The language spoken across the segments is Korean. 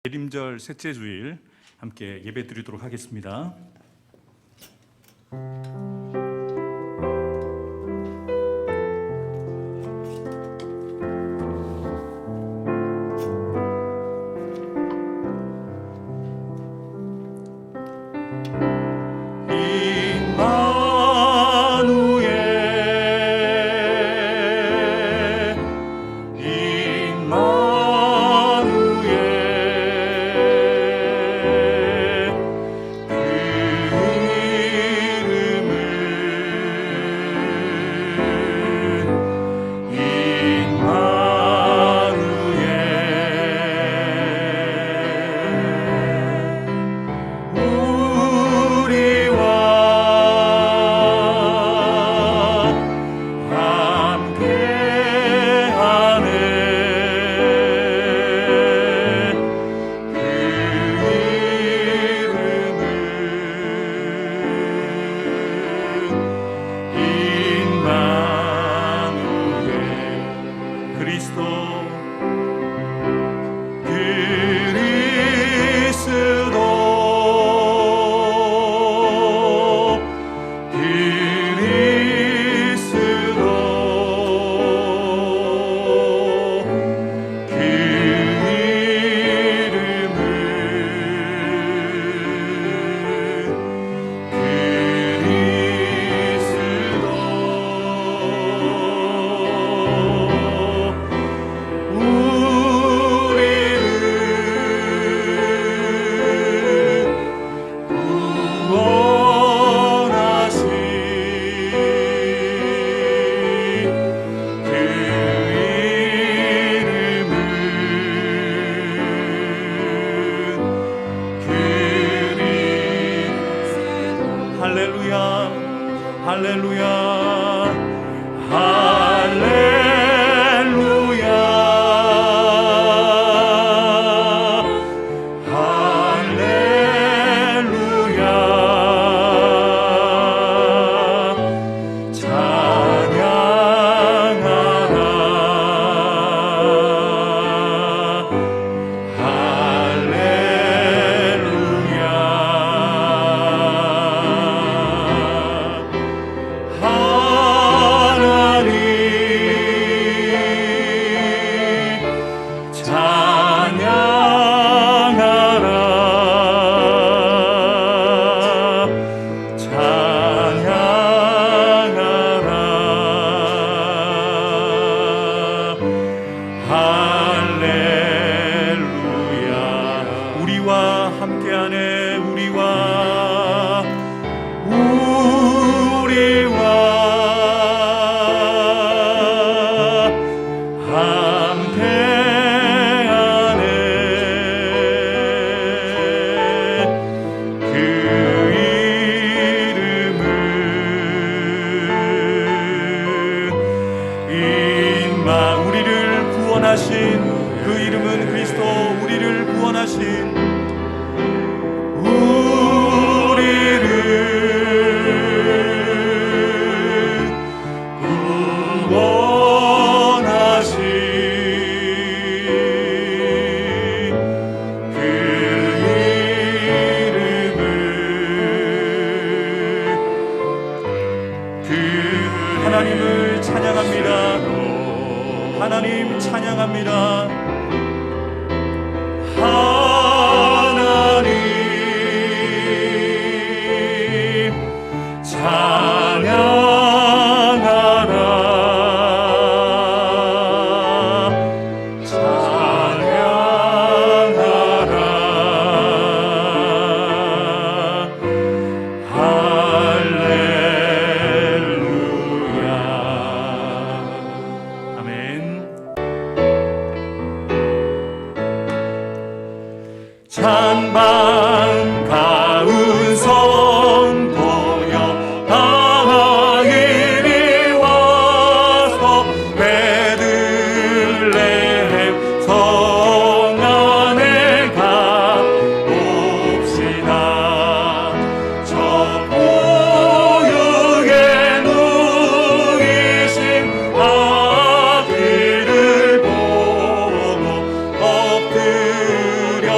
대림절 셋째 주일 함께 예배 드리도록 하겠습니다. 할렐루야, 우리와 함께하네. 우리를 구원하신 그 이름은 그리스도. 우리를 구원하신 하나님을 찬양합니다. 하나님 찬양합니다. 하나님 찬양하라. 찬양하라. 할렐루야. 아멘. 찬방 가운 성도여 다 이리 와서 베들레헴 성 안에 가봅시다. 저 보육의 누이신 아기를 보고 엎드려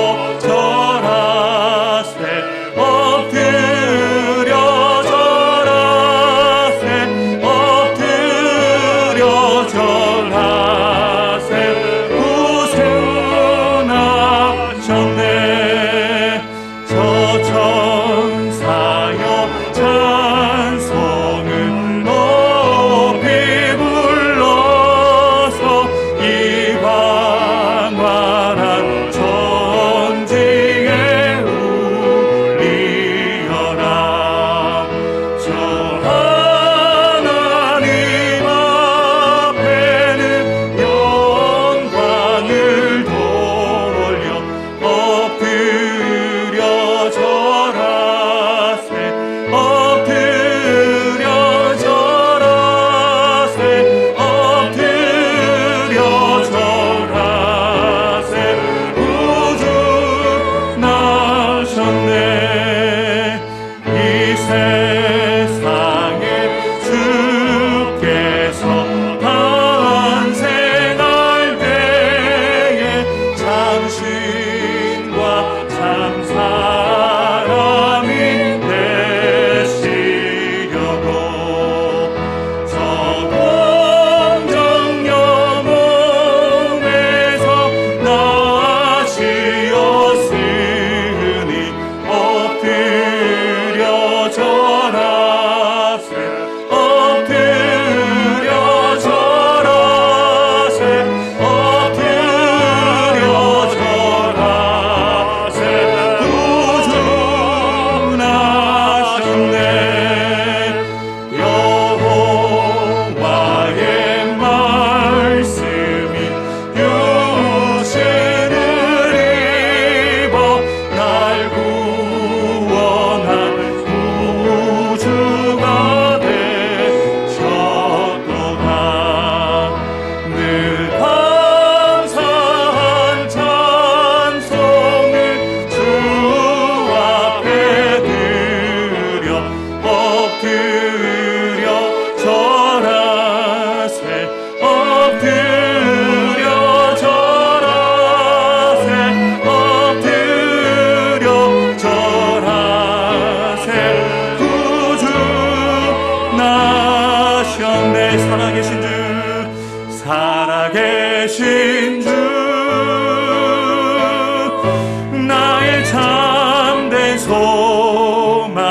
소망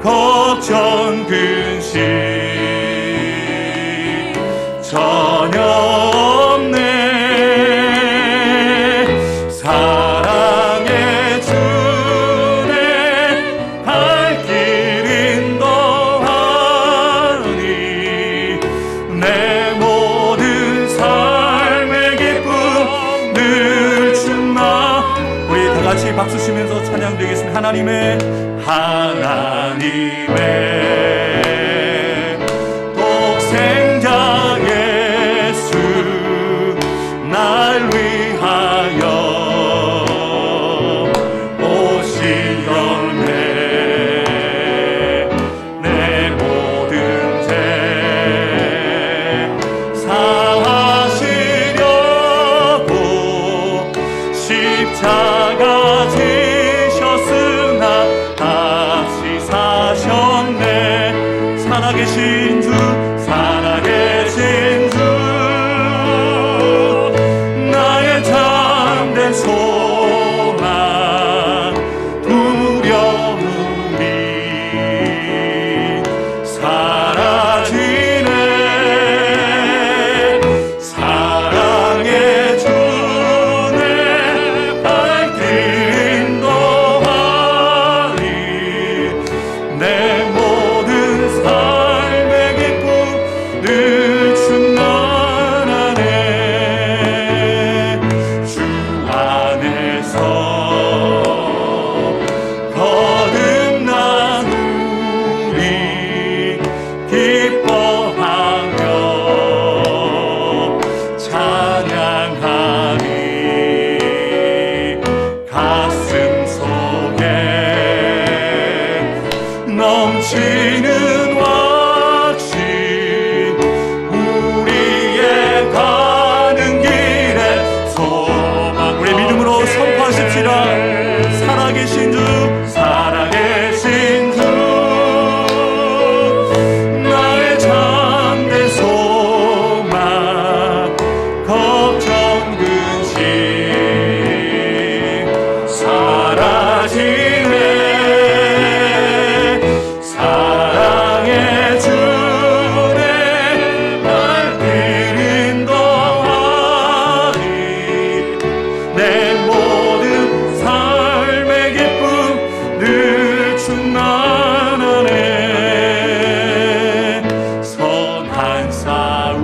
걱정 근심 전혀 없네. 사랑의 주내 발길 인도하니 내 모든 삶의 기쁨 늘 주나. 우리 다 같이 박수 치면서 찬양드리겠습니다. 하나님의 독생자 예수 날 위하여 오시었네. 내 모든 죄 사하시려고 십자가 지셨으나 다시 사셨네. 살아계신 주 살아계신 주 나의 참된 소망 두려움이 사라지네. 사랑의 주내 발길 인도하니 내 모든 삶의 기쁨 늘 충만하네. 주 안에서 거듭난 우리 기뻐하며 찬양하니 가슴 속에 넘치는 확신 우리의 가는 길에 소망. 우리 믿음으로 선포하십시다. 살아계신 주 살아계신 주 나의 참된 소망 걱정 근심 사라지네. 사랑의 주내 발길 인도하니 내 모든 삶의 기쁨 늘 충만하네. 선한 싸움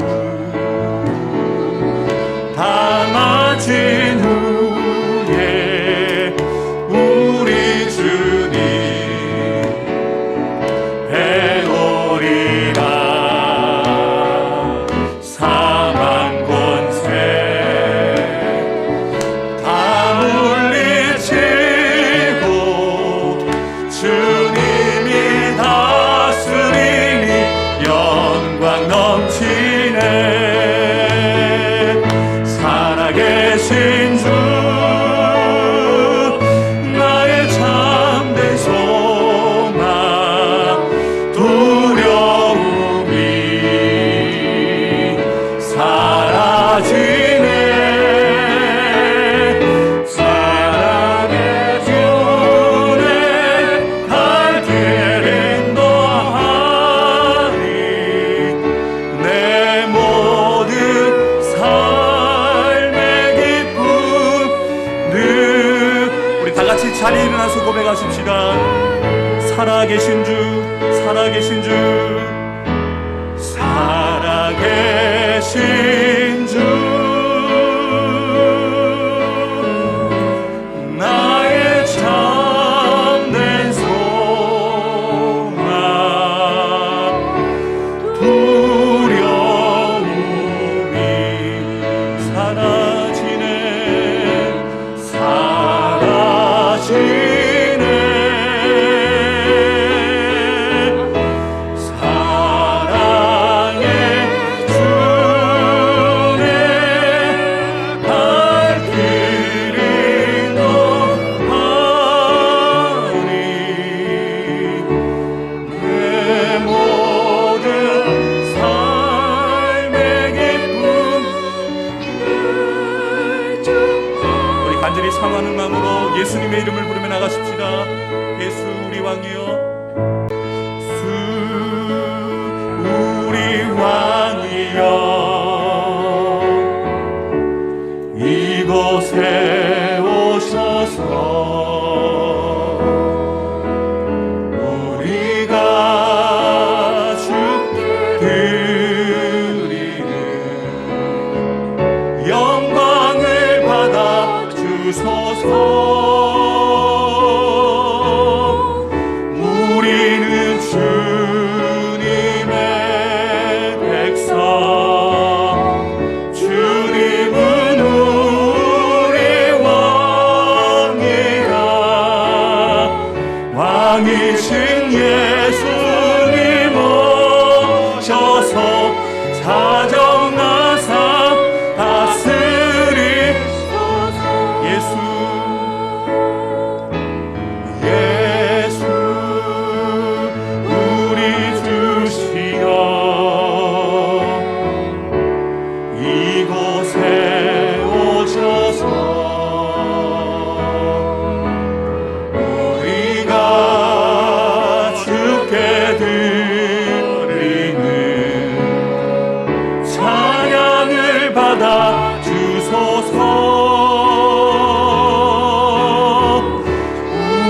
다 마친 후에 우리 주님 배우리라. 사망 권세 다 물리치고 주님이 다스리니 영광 넘치네. 살아계신 주 나의 참된 소망 두려움이 사라지네. 사랑의 주내 발길 인도하니 내 모든 삶의 기쁨 늘. 우리 다 같이 자리에 일어나서 고백하십시다. 살아계신 주 살아계신 주 살아계신 주 나의 참된 소망 두려움이 사라지네. 사라지네. 간절히 사모하는 마음으로 예수님의 이름을 부르며 나가십시다. 예수 우리 왕이여, 우리 왕이여, 이곳에 오셔서 우리가 주께 드리는 영광을 받아 주소서. 우리는 주님의 백성, 주님은 우리 왕이라. 왕이신 예수님 오셔서 사정나사 다스리소서. 예수 우리 주시여, 이곳에 오셔서 우리가 주께 드리는 찬양을 받아 주소서.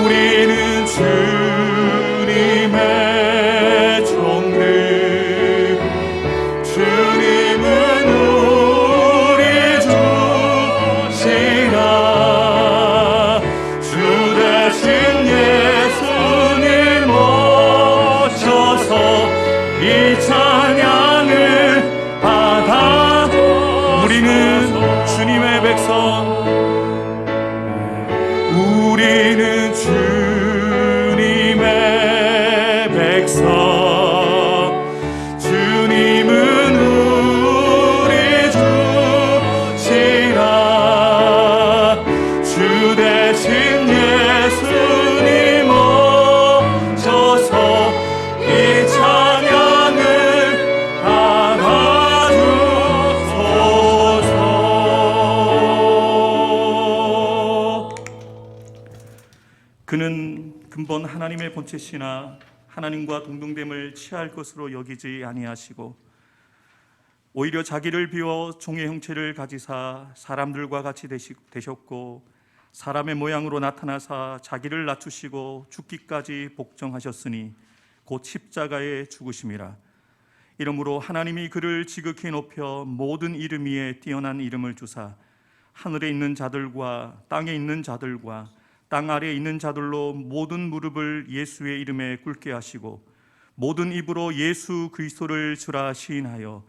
우리는 주님의 종들, 주님은 우리 주시라. 주 대신 예수님 오셔서 이 찬양을 받아. 우리는 주님의 백성, 우리는 주님의 백성, 주님은 우리 주시라. 주 대신 예수님 오셔서 이 찬양을 받아주소서. 그는 근본 하나님의 본체시나 하나님과 동등됨을 취할 것으로 여기지 아니하시고 오히려 자기를 비워 종의 형체를 가지사 사람들과 같이 되셨고 사람의 모양으로 나타나사 자기를 낮추시고 죽기까지 복종하셨으니 곧 십자가에 죽으심이라. 이러므로 하나님이 그를 지극히 높여 모든 이름 위에 뛰어난 이름을 주사 하늘에 있는 자들과 땅에 있는 자들과 땅 아래에 있는 자들로 모든 무릎을 예수의 이름에 꿇게 하시고 모든 입으로 예수 그리스도를 주라 시인하여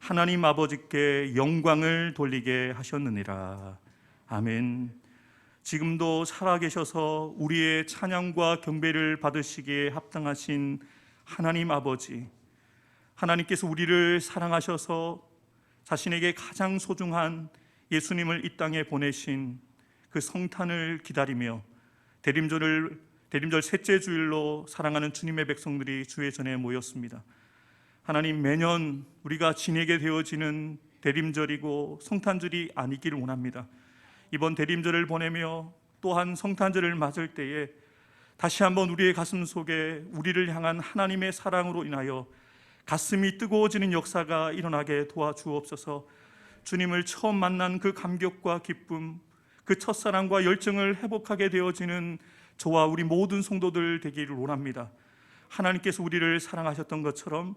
하나님 아버지께 영광을 돌리게 하셨느니라. 아멘. 지금도 살아계셔서 우리의 찬양과 경배를 받으시기에 합당하신 하나님 아버지, 하나님께서 우리를 사랑하셔서 자신에게 가장 소중한 예수님을 이 땅에 보내신 그 성탄을 기다리며 대림절 셋째 주일로 사랑하는 주님의 백성들이 주의 전에 모였습니다. 하나님, 매년 우리가 지내게 되어지는 대림절이고 성탄절이 아니기를 원합니다. 이번 대림절을 보내며 또한 성탄절을 맞을 때에 다시 한번 우리의 가슴 속에 우리를 향한 하나님의 사랑으로 인하여 가슴이 뜨거워지는 역사가 일어나게 도와주옵소서. 주님을 처음 만난 그 감격과 기쁨, 그 첫사랑과 열정을 회복하게 되어지는 저와 우리 모든 성도들 되기를 원합니다. 하나님께서 우리를 사랑하셨던 것처럼,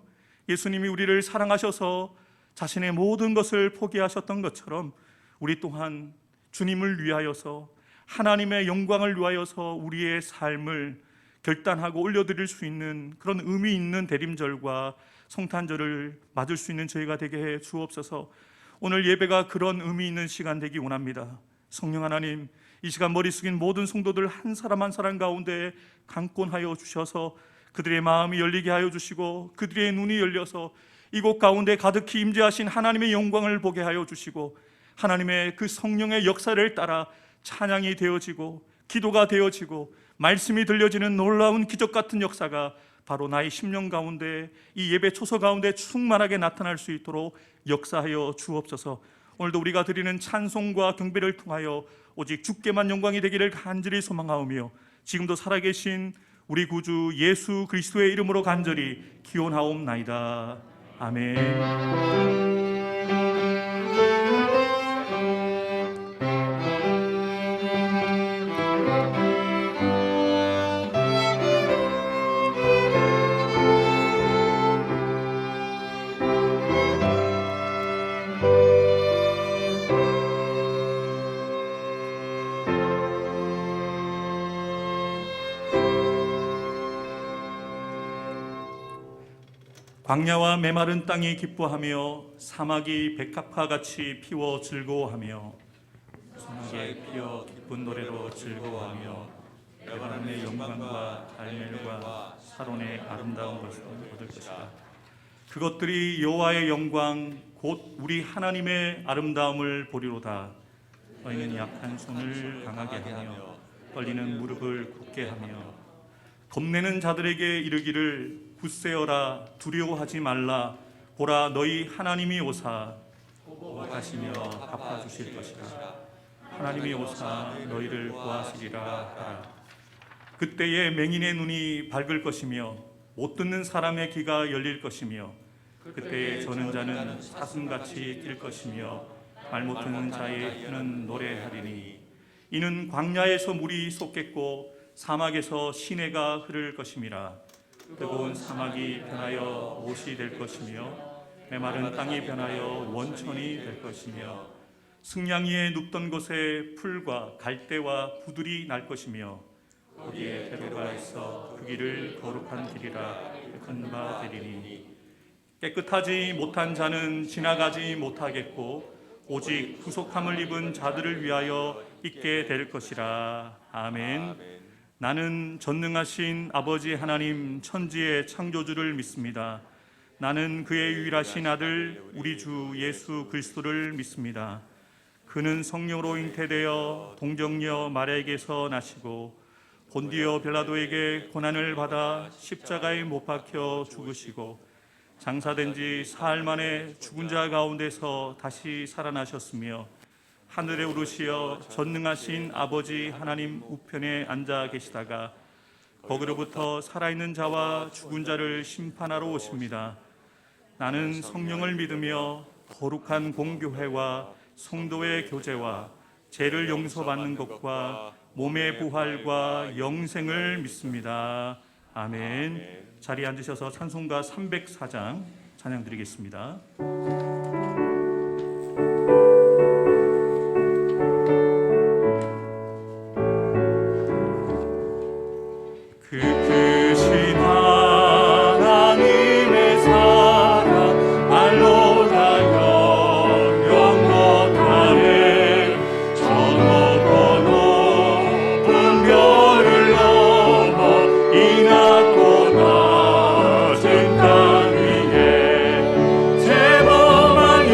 예수님이 우리를 사랑하셔서 자신의 모든 것을 포기하셨던 것처럼 우리 또한 주님을 위하여서, 하나님의 영광을 위하여서 우리의 삶을 결단하고 올려드릴 수 있는 그런 의미 있는 대림절과 성탄절을 맞을 수 있는 저희가 되게 해 주옵소서. 오늘 예배가 그런 의미 있는 시간 되기 원합니다. 성령 하나님, 이 시간 머리 숙인 모든 성도들 한 사람 한 사람 가운데 강권하여 주셔서 그들의 마음이 열리게 하여 주시고 그들의 눈이 열려서 이곳 가운데 가득히 임재하신 하나님의 영광을 보게 하여 주시고 하나님의 그 성령의 역사를 따라 찬양이 되어지고 기도가 되어지고 말씀이 들려지는 놀라운 기적 같은 역사가 바로 나의 심령 가운데, 이 예배 초소 가운데 충만하게 나타날 수 있도록 역사하여 주옵소서. 오늘도 우리가 드리는 찬송과 경배를 통하여 오직 주께만 영광이 되기를 간절히 소망하오며 지금도 살아계신 우리 구주 예수 그리스도의 이름으로 간절히 기원하옵나이다. 아멘. 광야와 메마른 땅이 기뻐하며 사막이 백합화같이 피워 즐거워하며 사막에 피어 기쁜 노래로 즐거워하며 레바논의 영광과 갈멜과 사론의 아름다운 것을 얻을 것이다. 그것들이 여호와의 영광 곧 우리 하나님의 아름다움을 보리로다. 너희는 약한 손을 강하게 하며 떨리는 무릎을 굳게 하며 겁내는 자들에게 이르기를 굳세어라 두려워하지 말라. 보라 너희 하나님이 오사 하시며 갚아주실 것이라. 하나님이 오사 너희를 구하시리라 하라. 그때에 맹인의 눈이 밝을 것이며 못 듣는 사람의 귀가 열릴 것이며 그때에 저는 자는 사슴같이 뛸 것이며 말 못 듣는 자의 혀는 노래하리니 이는 광야에서 물이 솟겠고 사막에서 시내가 흐를 것임이라. 뜨거운 사막이 변하여 못이 될 것이며 메마른 땅이 변하여 원천이 될 것이며 승양 위에 눕던 곳에 풀과 갈대와 부들이 날 것이며 거기에 대로가 있어 그 길을 거룩한 길이라 큰 바 되리니 깨끗하지 못한 자는 지나가지 못하겠고 오직 구속함을 입은 자들을 위하여 있게 될 것이라. 아멘. 나는 전능하신 아버지 하나님 천지의 창조주를 믿습니다. 나는 그의 유일하신 아들 우리 주 예수 그리스도를 믿습니다. 그는 성령으로 잉태되어 동정녀 마리아에게서 나시고 본디오 빌라도에게 고난을 받아 십자가에 못 박혀 죽으시고 장사된 지 사흘 만에 죽은 자 가운데서 다시 살아나셨으며 하늘에 오르시어 전능하신 아버지 하나님 우편에 앉아 계시다가 거기로부터 살아있는 자와 죽은 자를 심판하러 오십니다. 나는 성령을 믿으며 거룩한 공교회와 성도의 교제와 죄를 용서받는 것과 몸의 부활과 영생을 믿습니다. 아멘. 자리에 앉으셔서 찬송가 304장 찬양 드리겠습니다. 제범한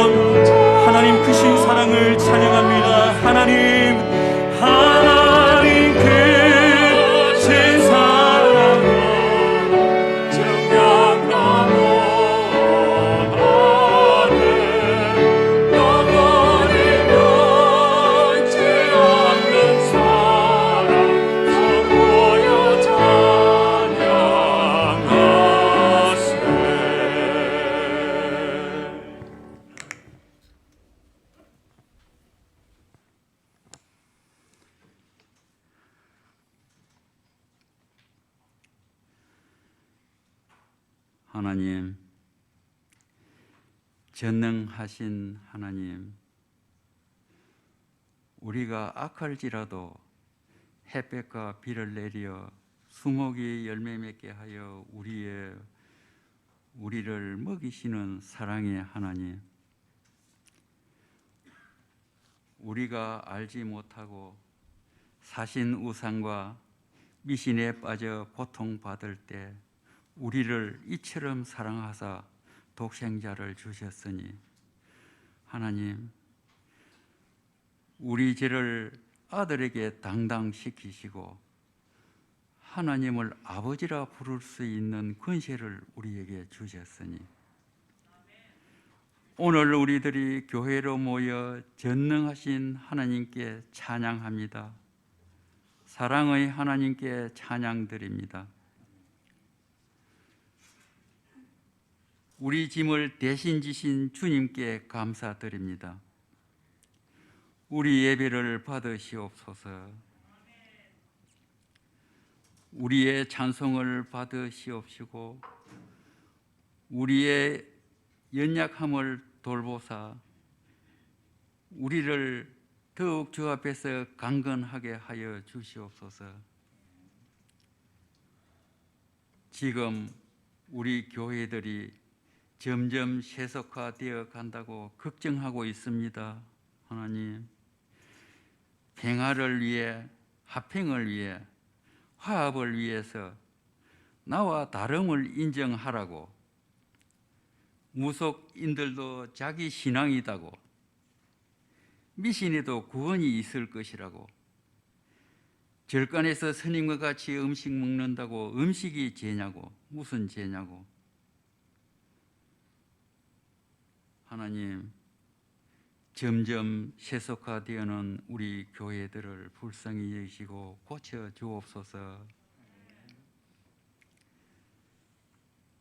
하나님 크신 사랑을 찬양합니다. 하나님 크신 사랑을 증명하고 영원히 변치 않는 사랑 선보여 찬양하세. 하나님, 전능하신 하나님, 우리가 악할지라도 햇볕과 비를 내려 수목이 열매 맺게 하여 우리를 먹이시는 사랑의 하나님, 우리가 알지 못하고 사신 우상과 미신에 빠져 고통받을 때 우리를 이처럼 사랑하사 독생자를 주셨으니 하나님, 우리 죄를 아들에게 당당시키시고 하나님을 아버지라 부를 수 있는 권세를 우리에게 주셨으니 오늘 우리들이 교회로 모여 전능하신 하나님께 찬양합니다. 사랑의 하나님께 찬양드립니다. 우리 짐을 대신 지신 주님께 감사드립니다. 우리 예배를 받으시옵소서. 우리의 찬송을 받으시옵시고 우리의 연약함을 돌보사 우리를 더욱 주 앞에서 강건하게 하여 주시옵소서. 지금 우리 교회들이 점점 세속화되어 간다고 걱정하고 있습니다. 하나님, 평화를 위해, 화평을 위해, 화합을 위해서 나와 다름을 인정하라고, 무속인들도 자기 신앙이다고, 미신에도 구원이 있을 것이라고, 절간에서 스님과 같이 음식 먹는다고 음식이 죄냐고, 무슨 죄냐고. 하나님, 점점 세속화되어는 우리 교회들을 불쌍히 여기시고 고쳐 주옵소서.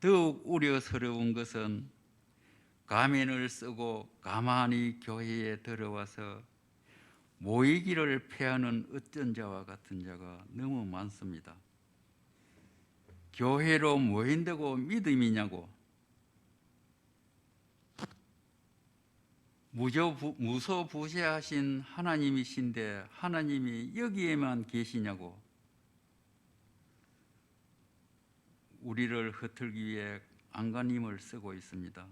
더욱 우려스러운 것은 가면을 쓰고 가만히 교회에 들어와서 모이기를 패하는 어떤 자와 같은 자가 너무 많습니다. 교회로 모인다고 믿음이냐고, 무소부재하신 하나님이신데 하나님이 여기에만 계시냐고, 우리를 흩틀기 위해 안간힘을 쓰고 있습니다.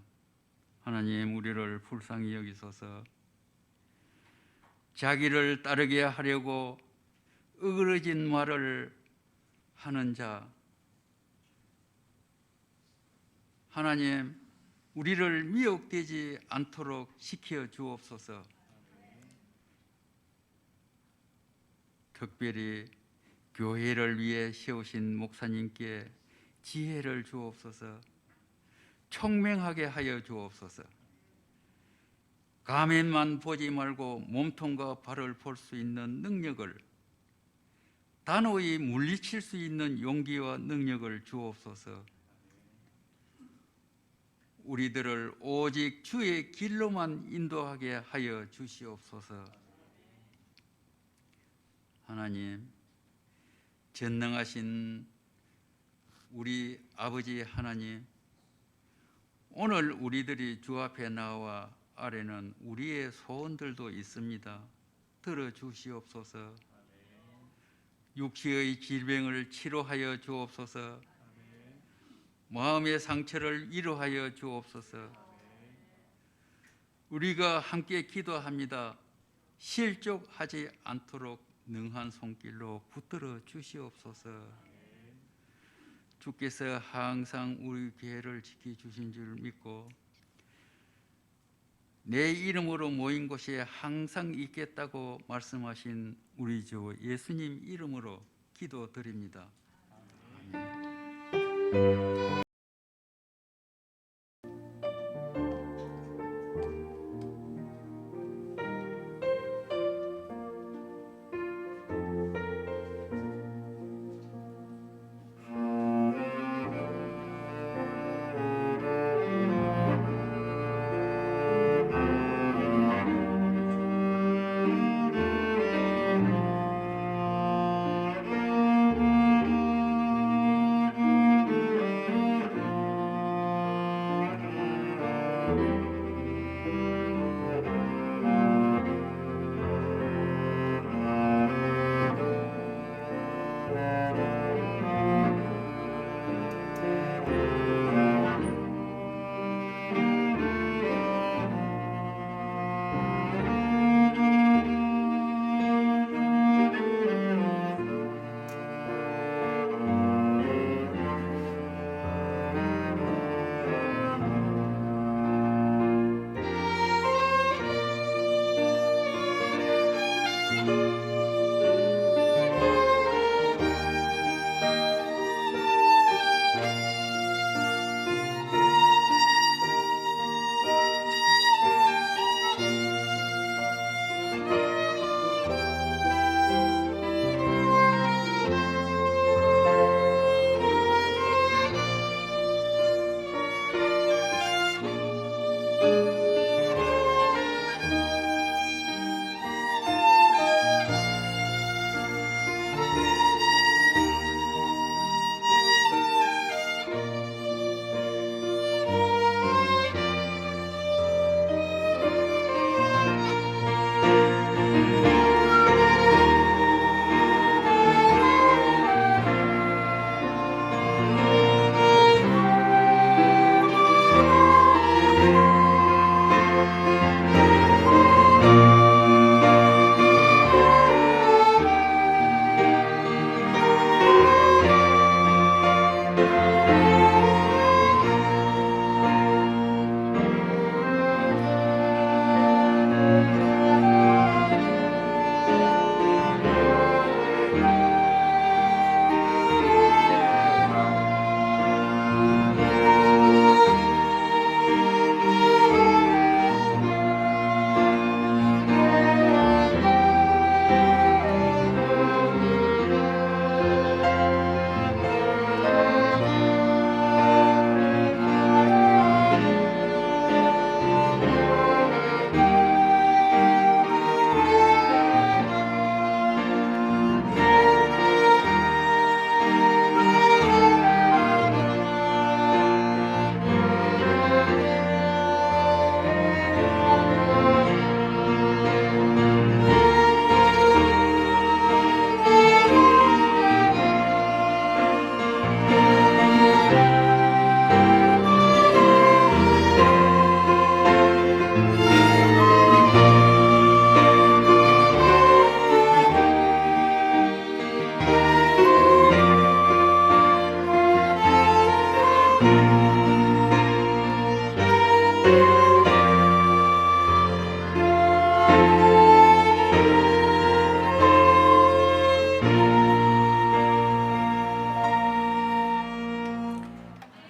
하나님, 우리를 불쌍히 여기소서. 자기를 따르게 하려고 어그러진 말을 하는 자, 하나님, 우리를 미혹되지 않도록 지켜 주옵소서. 특별히 교회를 위해 세우신 목사님께 지혜를 주옵소서. 총명하게 하여 주옵소서. 가면만 보지 말고 몸통과 발을 볼 수 있는 능력을, 단호히 물리칠 수 있는 용기와 능력을 주옵소서. 우리들을 오직 주의 길로만 인도하게 하여 주시옵소서. 하나님, 전능하신 우리 아버지 하나님, 오늘 우리들이 주 앞에 나와 아래는 우리의 소원들도 있습니다. 들어주시옵소서. 육체의 질병을 치료하여 주옵소서. 마음의 상처를 위로하여 주옵소서. 우리가 함께 기도합니다. 실족하지 않도록 능한 손길로 붙들어 주시옵소서. 주께서 항상 우리 교회를 지켜주신 줄 믿고 내 이름으로 모인 곳에 항상 있겠다고 말씀하신 우리 주 예수님 이름으로 기도드립니다.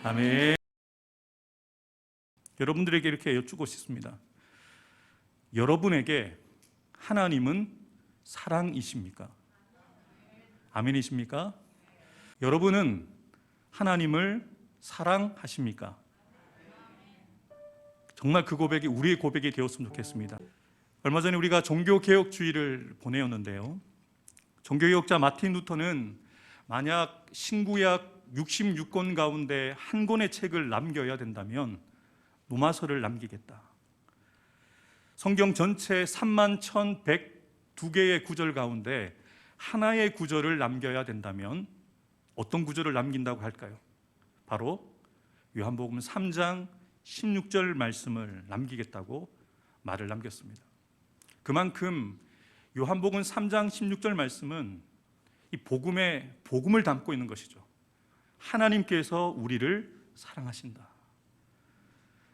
아멘. 여러분들에게 이렇게 여쭙고 싶습니다. 여러분에게 하나님은 사랑이십니까? 아멘이십니까? 여러분은 하나님을 사랑하십니까? 정말 그 고백이 우리의 고백이 되었으면 좋겠습니다. 얼마 전에 우리가 종교개혁주의를 보내었는데요, 종교개혁자 마틴 루터는 만약 신구약 66권 가운데 한 권의 책을 남겨야 된다면 로마서를 남기겠다. 성경 전체 31,102개의 구절 가운데 하나의 구절을 남겨야 된다면 어떤 구절을 남긴다고 할까요? 바로 요한복음 3장 16절 말씀을 남기겠다고 말을 남겼습니다. 그만큼 요한복음 3장 16절 말씀은 이 복음을 담고 있는 것이죠. 하나님께서 우리를 사랑하신다.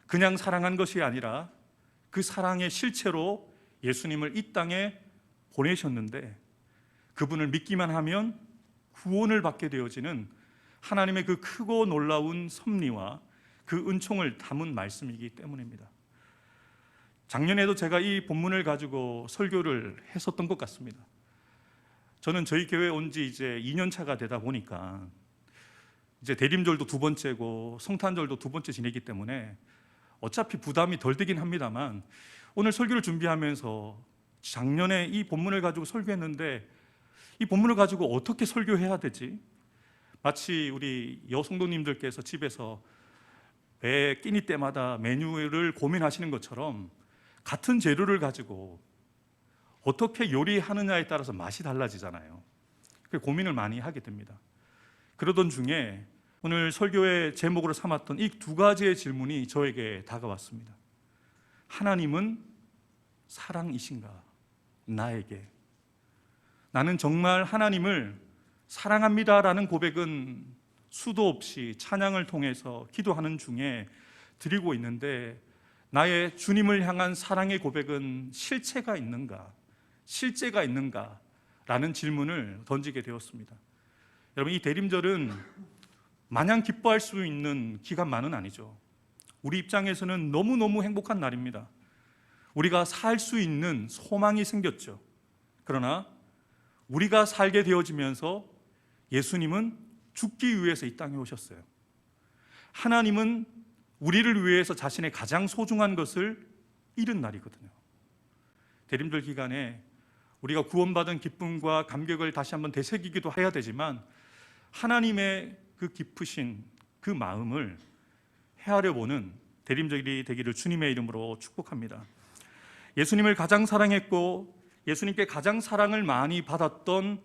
그냥 사랑한 것이 아니라 그 사랑의 실체로 예수님을 이 땅에 보내셨는데 그분을 믿기만 하면 구원을 받게 되어지는 하나님의 그 크고 놀라운 섭리와 그 은총을 담은 말씀이기 때문입니다. 작년에도 제가 이 본문을 가지고 설교를 했었던 것 같습니다. 저는 저희 교회에 온 지 이제 2년 차가 되다 보니까 이제 대림절도 두 번째고 성탄절도 두 번째 지내기 때문에 어차피 부담이 덜 되긴 합니다만 오늘 설교를 준비하면서 작년에 이 본문을 가지고 설교했는데 이 본문을 가지고 어떻게 설교해야 되지? 마치 우리 여성도님들께서 집에서 매 끼니 때마다 메뉴를 고민하시는 것처럼 같은 재료를 가지고 어떻게 요리하느냐에 따라서 맛이 달라지잖아요. 그래서 고민을 많이 하게 됩니다. 그러던 중에 오늘 설교의 제목으로 삼았던 이 두 가지의 질문이 저에게 다가왔습니다. 하나님은 사랑이신가? 나에게. 나는 정말 하나님을 사랑합니다라는 고백은 수도 없이 찬양을 통해서 기도하는 중에 드리고 있는데 나의 주님을 향한 사랑의 고백은 실체가 있는가? 실제가 있는가? 라는 질문을 던지게 되었습니다. 여러분, 이 대림절은 마냥 기뻐할 수 있는 기간만은 아니죠. 우리 입장에서는 너무너무 행복한 날입니다. 우리가 살 수 있는 소망이 생겼죠. 그러나 우리가 살게 되어지면서 예수님은 죽기 위해서 이 땅에 오셨어요. 하나님은 우리를 위해서 자신의 가장 소중한 것을 잃은 날이거든요. 대림절 기간에 우리가 구원받은 기쁨과 감격을 다시 한번 되새기기도 해야 되지만 하나님의 그 깊으신 그 마음을 헤아려 보는 대림절이 되기를 주님의 이름으로 축복합니다. 예수님을 가장 사랑했고 예수님께 가장 사랑을 많이 받았던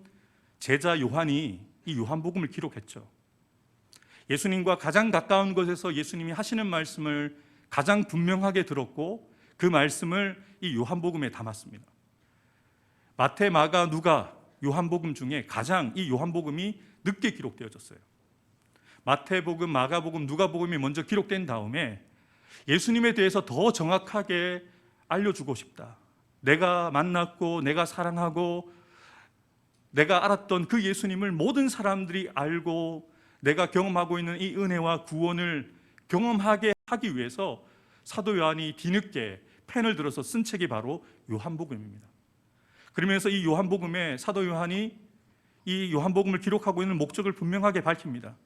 제자 요한이 이 요한복음을 기록했죠. 예수님과 가장 가까운 곳에서 예수님이 하시는 말씀을 가장 분명하게 들었고 그 말씀을 이 요한복음에 담았습니다. 마태, 마가, 누가 요한복음 중에 가장 이 요한복음이 늦게 기록되어졌어요. 마태복음, 마가복음, 누가복음이 먼저 기록된 다음에 예수님에 대해서 더 정확하게 알려주고 싶다. 내가 만났고 내가 사랑하고 내가 알았던 그 예수님을 모든 사람들이 알고 내가 경험하고 있는 이 은혜와 구원을 경험하게 하기 위해서 사도 요한이 뒤늦게 펜을 들어서 쓴 책이 바로 요한복음입니다. 그러면서 이 요한복음에 사도 요한이 이 요한복음을 기록하고 있는 목적을 분명하게 밝힙니다.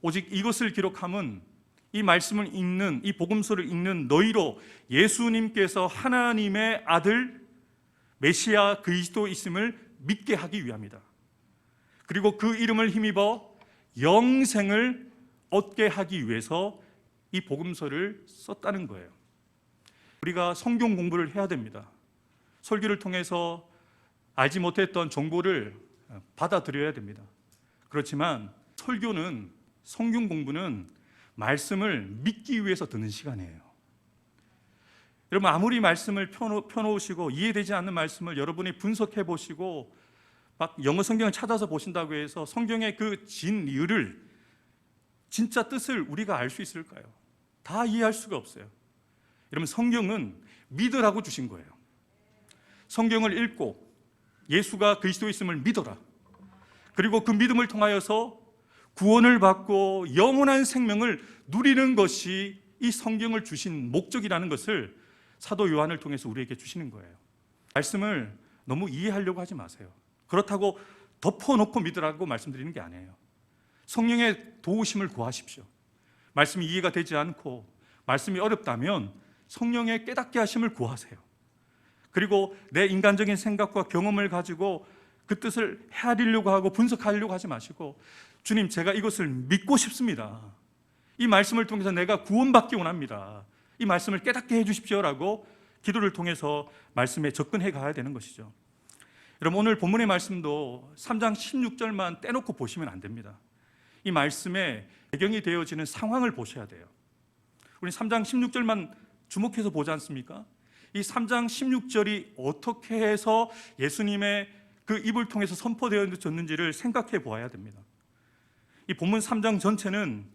오직 이것을 기록함은 이 말씀을 읽는, 이 복음서를 읽는 너희로 예수님께서 하나님의 아들 메시아 그리스도이심을 믿게 하기 위함이다. 그리고 그 이름을 힘입어 영생을 얻게 하기 위해서 이 복음서를 썼다는 거예요. 우리가 성경 공부를 해야 됩니다. 설교를 통해서 알지 못했던 정보를 받아들여야 됩니다. 그렇지만 설교는, 성경 공부는 말씀을 믿기 위해서 듣는 시간이에요. 여러분, 아무리 말씀을 펴놓으시고 이해되지 않는 말씀을 여러분이 분석해 보시고 막 영어 성경을 찾아서 보신다고 해서 성경의 그 진리를, 진짜 뜻을 우리가 알 수 있을까요? 다 이해할 수가 없어요. 여러분, 성경은 믿으라고 주신 거예요. 성경을 읽고 예수가 그리스도이심을 믿어라. 그리고 그 믿음을 통하여서 구원을 받고 영원한 생명을 누리는 것이 이 성경을 주신 목적이라는 것을 사도 요한을 통해서 우리에게 주시는 거예요. 말씀을 너무 이해하려고 하지 마세요. 그렇다고 덮어놓고 믿으라고 말씀드리는 게 아니에요. 성령의 도우심을 구하십시오. 말씀이 이해가 되지 않고 말씀이 어렵다면 성령의 깨닫게 하심을 구하세요. 그리고 내 인간적인 생각과 경험을 가지고 그 뜻을 헤아리려고 하고 분석하려고 하지 마시고, 주님, 제가 이것을 믿고 싶습니다. 이 말씀을 통해서 내가 구원받기 원합니다. 이 말씀을 깨닫게 해주십시오라고 기도를 통해서 말씀에 접근해 가야 되는 것이죠. 여러분, 오늘 본문의 말씀도 3장 16절만 떼놓고 보시면 안 됩니다. 이 말씀에 배경이 되어지는 상황을 보셔야 돼요. 우리 3장 16절만 주목해서 보지 않습니까? 이 3장 16절이 어떻게 해서 예수님의 그 입을 통해서 선포되어졌는지를 생각해 보아야 됩니다. 이 본문 3장 전체는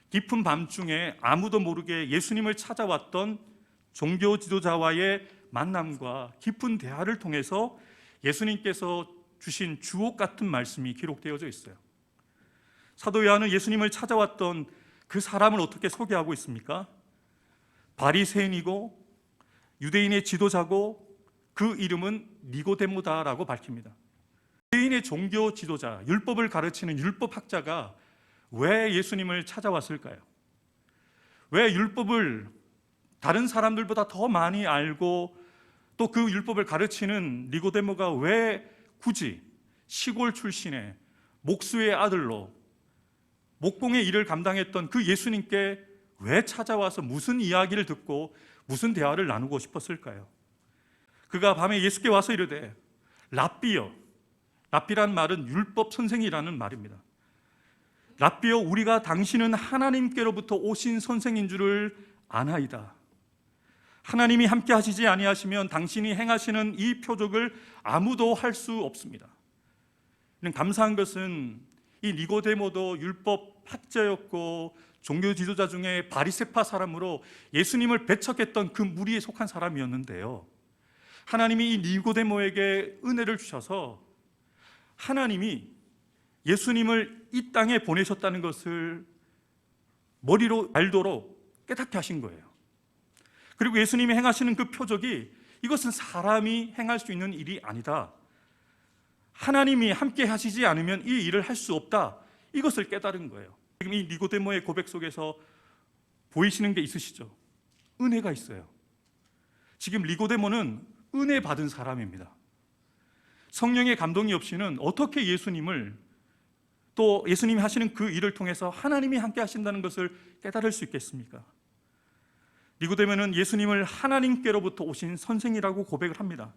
깊은 밤중에 아무도 모르게 예수님을 찾아왔던 종교 지도자와의 만남과 깊은 대화를 통해서 예수님께서 주신 주옥 같은 말씀이 기록되어져 있어요. 사도 요한은 예수님을 찾아왔던 그 사람을 어떻게 소개하고 있습니까? 바리새인이고 유대인의 지도자고 그 이름은 니고데모다라고 밝힙니다. 유대인의 종교 지도자, 율법을 가르치는 율법학자가 왜 예수님을 찾아왔을까요? 왜 율법을 다른 사람들보다 더 많이 알고 또 그 율법을 가르치는 니고데모가 왜 굳이 시골 출신의 목수의 아들로 목공의 일을 감당했던 그 예수님께 왜 찾아와서 무슨 이야기를 듣고 무슨 대화를 나누고 싶었을까요? 그가 밤에 예수께 와서 이르되 랍비여, 랍비란 말은 율법 선생이라는 말입니다. 랍비여, 우리가 당신은 하나님께로부터 오신 선생인 줄을 아나이다. 하나님이 함께 하시지 아니하시면 당신이 행하시는 이 표적을 아무도 할 수 없습니다. 감사한 것은 이 니고데모도 율법 학자였고 종교 지도자 중에 바리새파 사람으로 예수님을 배척했던 그 무리에 속한 사람이었는데요, 하나님이 이 니고데모에게 은혜를 주셔서 하나님이 예수님을 이 땅에 보내셨다는 것을 머리로 알도록 깨닫게 하신 거예요. 그리고 예수님이 행하시는 그 표적이 이것은 사람이 행할 수 있는 일이 아니다, 하나님이 함께 하시지 않으면 이 일을 할 수 없다, 이것을 깨달은 거예요. 지금 이 니고데모의 고백 속에서 보이시는 게 있으시죠? 은혜가 있어요. 지금 니고데모는 은혜 받은 사람입니다. 성령의 감동이 없이는 어떻게 예수님을, 또 예수님이 하시는 그 일을 통해서 하나님이 함께 하신다는 것을 깨달을 수 있겠습니까? 니고데모는 예수님을 하나님께로부터 오신 선생이라고 고백을 합니다.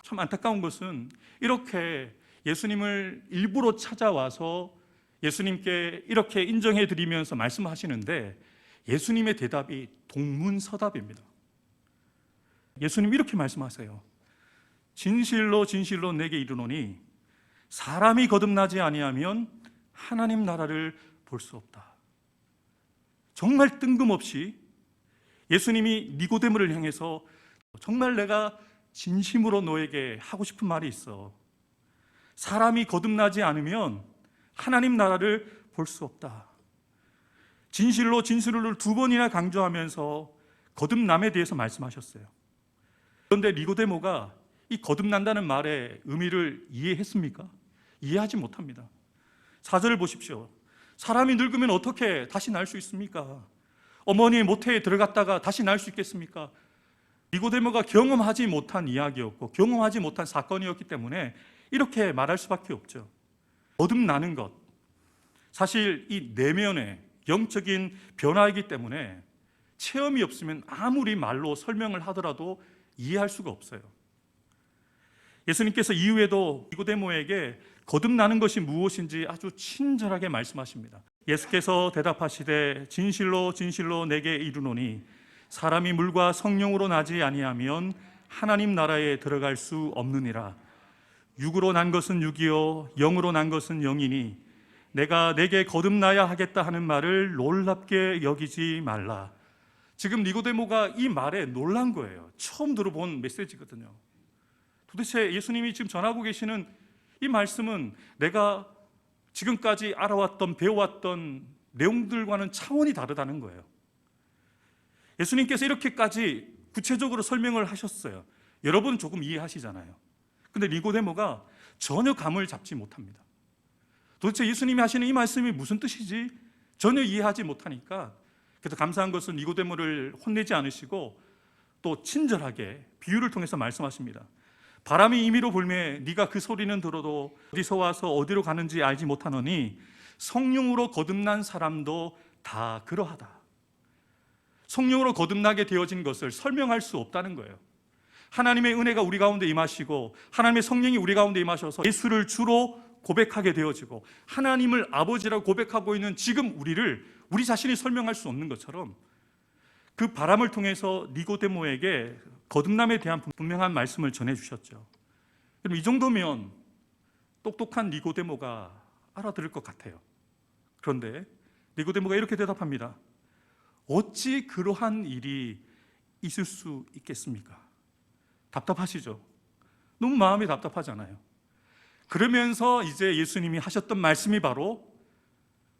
참 안타까운 것은 이렇게 예수님을 일부러 찾아와서 예수님께 이렇게 인정해 드리면서 말씀하시는데 예수님의 대답이 동문서답입니다. 예수님 이렇게 말씀하세요. 진실로 진실로 내게 이르노니 사람이 거듭나지 아니하면 하나님 나라를 볼 수 없다. 정말 뜬금없이 예수님이 니고데모를 향해서 정말 내가 진심으로 너에게 하고 싶은 말이 있어. 사람이 거듭나지 않으면 하나님 나라를 볼 수 없다. 진실로 진실로를 2번이나 강조하면서 거듭남에 대해서 말씀하셨어요. 그런데 니고데모가 이 거듭난다는 말의 의미를 이해했습니까? 이해하지 못합니다. 4절을 보십시오. 사람이 늙으면 어떻게 다시 날 수 있습니까? 어머니의 모태에 들어갔다가 다시 날 수 있겠습니까? 니고데모가 경험하지 못한 이야기였고 경험하지 못한 사건이었기 때문에 이렇게 말할 수밖에 없죠. 거듭나는 것, 사실 이 내면의 영적인 변화이기 때문에 체험이 없으면 아무리 말로 설명을 하더라도 이해할 수가 없어요. 예수님께서 이후에도 니고데모에게 거듭나는 것이 무엇인지 아주 친절하게 말씀하십니다. 예수께서 대답하시되 진실로 진실로 내게 이르노니 사람이 물과 성령으로 나지 아니하면 하나님 나라에 들어갈 수 없느니라. 육으로 난 것은 육이요 영으로 난 것은 영이니 내가 내게 거듭나야 하겠다 하는 말을 놀랍게 여기지 말라. 지금 니고데모가 이 말에 놀란 거예요. 처음 들어본 메시지거든요. 도대체 예수님이 지금 전하고 계시는 이 말씀은 내가 지금까지 알아왔던 배워왔던 내용들과는 차원이 다르다는 거예요. 예수님께서 이렇게까지 구체적으로 설명을 하셨어요. 여러분 조금 이해하시잖아요. 근데 니고데모가 전혀 감을 잡지 못합니다. 도대체 예수님이 하시는 이 말씀이 무슨 뜻이지? 전혀 이해하지 못하니까, 그래서 감사한 것은 니고데모를 혼내지 않으시고 또 친절하게 비유를 통해서 말씀하십니다. 바람이 임의로 불매 네가 그 소리는 들어도 어디서 와서 어디로 가는지 알지 못하노니 성령으로 거듭난 사람도 다 그러하다. 성령으로 거듭나게 되어진 것을 설명할 수 없다는 거예요. 하나님의 은혜가 우리 가운데 임하시고 하나님의 성령이 우리 가운데 임하셔서 예수를 주로 고백하게 되어지고 하나님을 아버지라고 고백하고 있는 지금 우리를 우리 자신이 설명할 수 없는 것처럼 그 바람을 통해서 니고데모에게 거듭남에 대한 분명한 말씀을 전해주셨죠. 그럼 이 정도면 똑똑한 니고데모가 알아들을 것 같아요. 그런데 니고데모가 이렇게 대답합니다. 어찌 그러한 일이 있을 수 있겠습니까? 답답하시죠? 너무 마음이 답답하잖아요. 그러면서 이제 예수님이 하셨던 말씀이 바로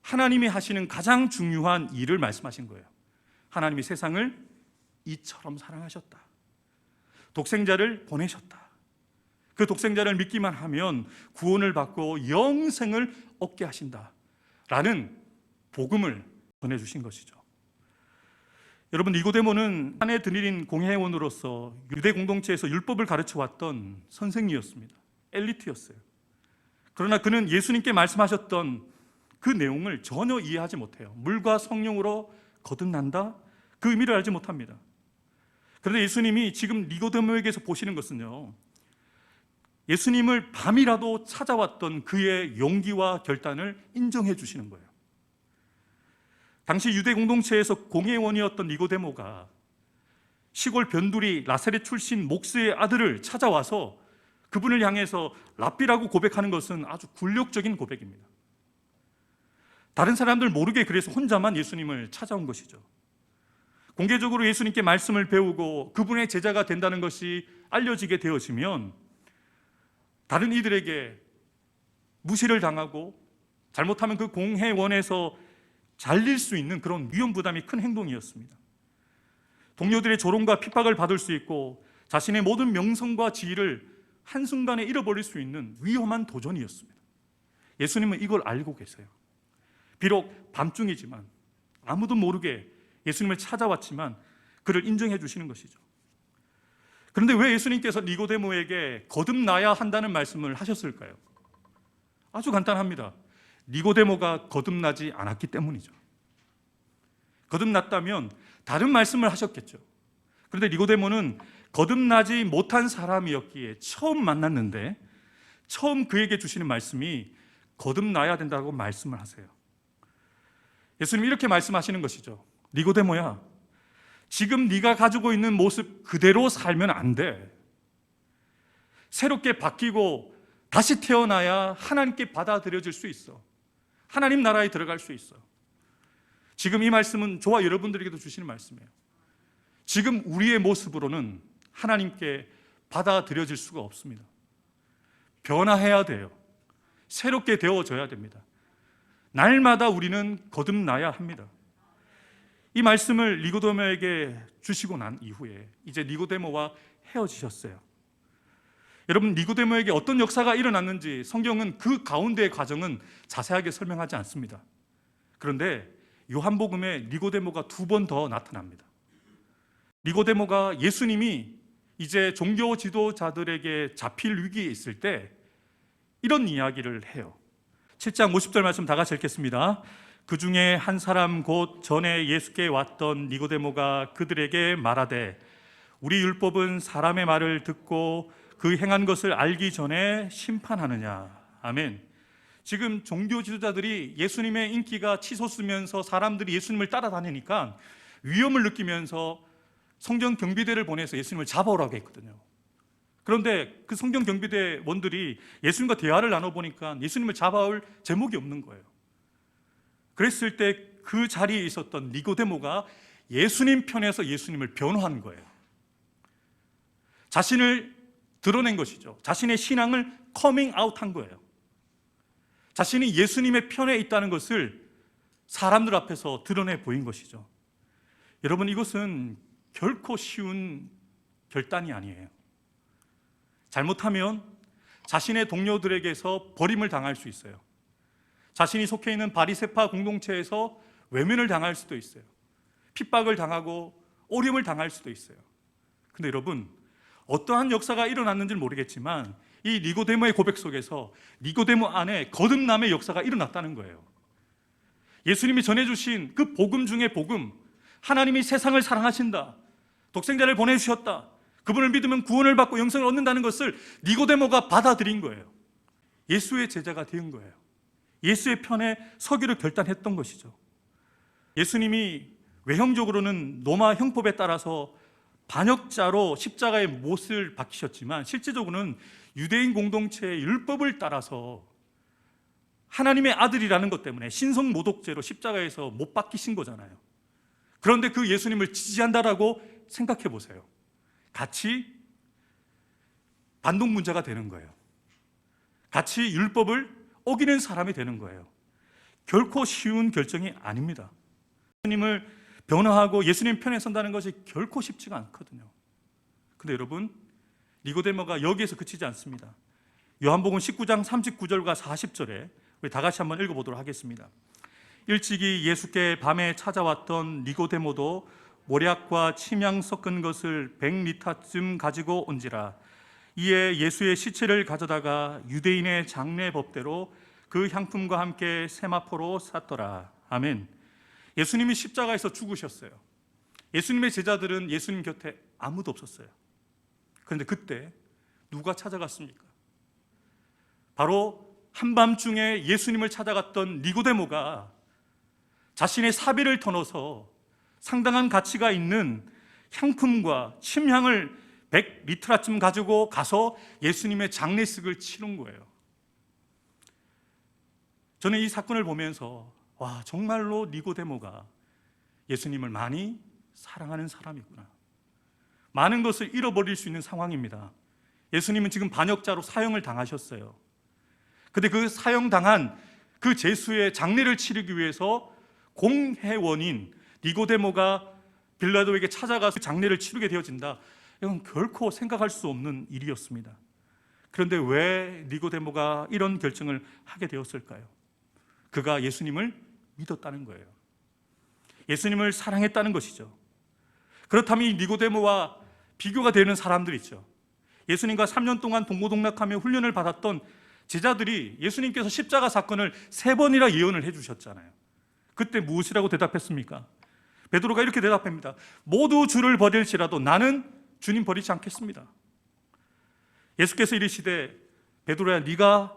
하나님이 하시는 가장 중요한 일을 말씀하신 거예요. 하나님이 세상을 이처럼 사랑하셨다. 독생자를 보내셨다. 그 독생자를 믿기만 하면 구원을 받고 영생을 얻게 하신다 라는 복음을 전해주신 것이죠. 여러분, 니고데모는 산헤드린 공회원으로서 유대 공동체에서 율법을 가르쳐왔던 선생이었습니다. 엘리트였어요. 그러나 그는 예수님께 말씀하셨던 그 내용을 전혀 이해하지 못해요. 물과 성령으로 거듭난다? 그 의미를 알지 못합니다. 그런데 예수님이 지금 니고데모에게서 보시는 것은요, 예수님을 밤이라도 찾아왔던 그의 용기와 결단을 인정해 주시는 거예요. 당시 유대 공동체에서 공회원이었던 니고데모가 시골 변두리 나사렛 출신 목수의 아들을 찾아와서 그분을 향해서 랍비라고 고백하는 것은 아주 굴욕적인 고백입니다. 다른 사람들 모르게 그래서 혼자만 예수님을 찾아온 것이죠. 공개적으로 예수님께 말씀을 배우고 그분의 제자가 된다는 것이 알려지게 되어지면 다른 이들에게 무시를 당하고 잘못하면 그 공회원에서 잘릴 수 있는 그런 위험 부담이 큰 행동이었습니다. 동료들의 조롱과 핍박을 받을 수 있고 자신의 모든 명성과 지위를 한순간에 잃어버릴 수 있는 위험한 도전이었습니다. 예수님은 이걸 알고 계세요. 비록 밤중이지만 아무도 모르게 예수님을 찾아왔지만 그를 인정해 주시는 것이죠. 그런데 왜 예수님께서 니고데모에게 거듭나야 한다는 말씀을 하셨을까요? 아주 간단합니다. 니고데모가 거듭나지 않았기 때문이죠. 거듭났다면 다른 말씀을 하셨겠죠. 그런데 니고데모는 거듭나지 못한 사람이었기에 처음 만났는데 처음 그에게 주시는 말씀이 거듭나야 된다고 말씀을 하세요. 예수님이 이렇게 말씀하시는 것이죠. 니고데모야, 지금 네가 가지고 있는 모습 그대로 살면 안 돼. 새롭게 바뀌고 다시 태어나야 하나님께 받아들여질 수 있어. 하나님 나라에 들어갈 수 있어. 지금 이 말씀은 저와 여러분들에게도 주시는 말씀이에요. 지금 우리의 모습으로는 하나님께 받아들여질 수가 없습니다. 변화해야 돼요. 새롭게 되어져야 됩니다. 날마다 우리는 거듭나야 합니다. 이 말씀을 니고데모에게 주시고 난 이후에 이제 니고데모와 헤어지셨어요. 여러분, 니고데모에게 어떤 역사가 일어났는지 성경은 그 가운데의 과정은 자세하게 설명하지 않습니다. 그런데 요한복음에 니고데모가 2번 더 나타납니다. 니고데모가 예수님이 이제 종교 지도자들에게 잡힐 위기에 있을 때 이런 이야기를 해요. 7장 50절 말씀 다 같이 읽겠습니다. 그 중에 한 사람 곧 전에 예수께 왔던 니고데모가 그들에게 말하되 우리 율법은 사람의 말을 듣고 그 행한 것을 알기 전에 심판하느냐. 아멘. 지금 종교 지도자들이 예수님의 인기가 치솟으면서 사람들이 예수님을 따라다니니까 위험을 느끼면서 성전 경비대를 보내서 예수님을 잡아오라고 했거든요. 그런데 그 성경 경비대원들이 예수님과 대화를 나눠보니까 예수님을 잡아올 제목이 없는 거예요. 그랬을 때 그 자리에 있었던 니고데모가 예수님 편에서 예수님을 변호한 거예요. 자신을 드러낸 것이죠. 자신의 신앙을 커밍 아웃한 거예요. 자신이 예수님의 편에 있다는 것을 사람들 앞에서 드러내 보인 것이죠. 여러분, 이것은 결코 쉬운 결단이 아니에요. 잘못하면 자신의 동료들에게서 버림을 당할 수 있어요. 자신이 속해 있는 바리새파 공동체에서 외면을 당할 수도 있어요. 핍박을 당하고 오림을 당할 수도 있어요. 근데 여러분, 어떠한 역사가 일어났는지는 모르겠지만 이 니고데모의 고백 속에서 니고데모 안에 거듭남의 역사가 일어났다는 거예요. 예수님이 전해주신 그 복음 중에 복음, 하나님이 세상을 사랑하신다, 독생자를 보내주셨다, 그분을 믿으면 구원을 받고 영생을 얻는다는 것을 니고데모가 받아들인 거예요. 예수의 제자가 된 거예요. 예수의 편에 서기로 결단했던 것이죠. 예수님이 외형적으로는 로마 형법에 따라서 반역자로 십자가의 못을 박히셨지만 실제적으로는 유대인 공동체의 율법을 따라서 하나님의 아들이라는 것 때문에 신성모독죄로 십자가에서 못 박히신 거잖아요. 그런데 그 예수님을 지지한다라고 생각해 보세요. 같이 반동문자가 되는 거예요. 같이 율법을 어기는 사람이 되는 거예요. 결코 쉬운 결정이 아닙니다. 예수님을 변화하고 예수님 편에 선다는 것이 결코 쉽지가 않거든요. 근데 여러분, 니고데모가 여기에서 그치지 않습니다. 요한복음 19장 39절과 40절에 우리 다 같이 한번 읽어보도록 하겠습니다. 일찍이 예수께 밤에 찾아왔던 니고데모도 모략과 침향 섞은 것을 100리터쯤 가지고 온지라. 이에 예수의 시체를 가져다가 유대인의 장례 법대로 그 향품과 함께 세마포로 샀더라. 아멘. 예수님이 십자가에서 죽으셨어요. 예수님의 제자들은 예수님 곁에 아무도 없었어요. 그런데 그때 누가 찾아갔습니까? 바로 한밤중에 예수님을 찾아갔던 니고데모가 자신의 사비를 터넣어서 상당한 가치가 있는 향품과 침향을 100리터쯤 가지고 가서 예수님의 장례식을 치른 거예요. 저는 이 사건을 보면서 와, 정말로 니고데모가 예수님을 많이 사랑하는 사람이구나. 많은 것을 잃어버릴 수 있는 상황입니다. 예수님은 지금 반역자로 사형을 당하셨어요. 근데 그 사형당한 그 제수의 장례를 치르기 위해서 공회원인 니고데모가 빌라도에게 찾아가서 장례를 치르게 되어진다. 이건 결코 생각할 수 없는 일이었습니다. 그런데 왜 니고데모가 이런 결정을 하게 되었을까요? 그가 예수님을 믿었다는 거예요. 예수님을 사랑했다는 것이죠. 그렇다면 이 니고데모와 비교가 되는 사람들 있죠. 예수님과 3년 동안 동고동락하며 훈련을 받았던 제자들이 예수님께서 십자가 사건을 3번이나 예언을 해주셨잖아요. 그때 무엇이라고 대답했습니까? 베드로가 이렇게 대답합니다. 모두 주를 버릴지라도 나는 주님 버리지 않겠습니다. 예수께서 이르시되 베드로야, 네가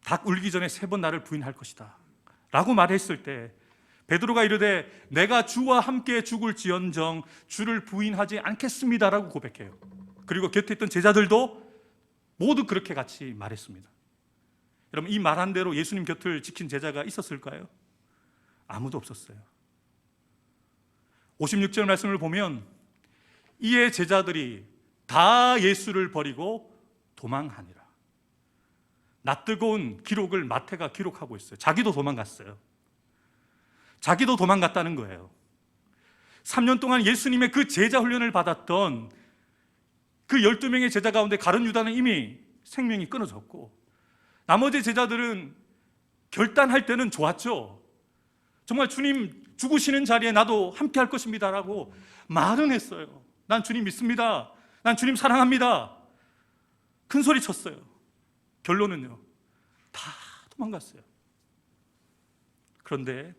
닭 울기 전에 3번 나를 부인할 것이다 라고 말했을 때 베드로가 이르되 내가 주와 함께 죽을지언정 주를 부인하지 않겠습니다 라고 고백해요. 그리고 곁에 있던 제자들도 모두 그렇게 같이 말했습니다. 여러분, 이 말한 대로 예수님 곁을 지킨 제자가 있었을까요? 아무도 없었어요. 56절 말씀을 보면 이에 제자들이 다 예수를 버리고 도망하니라. 낯뜨거운 기록을 마태가 기록하고 있어요. 자기도 도망갔어요. 자기도 도망갔다는 거예요. 3년 동안 예수님의 그 제자 훈련을 받았던 그 12명의 제자 가운데 가룟 유다는 이미 생명이 끊어졌고, 나머지 제자들은 결단할 때는 좋았죠. 정말 주님 죽으시는 자리에 나도 함께 할 것입니다 라고 말은 했어요. 난 주님 믿습니다. 난 주님 사랑합니다. 큰 소리 쳤어요. 결론은요, 다 도망갔어요. 그런데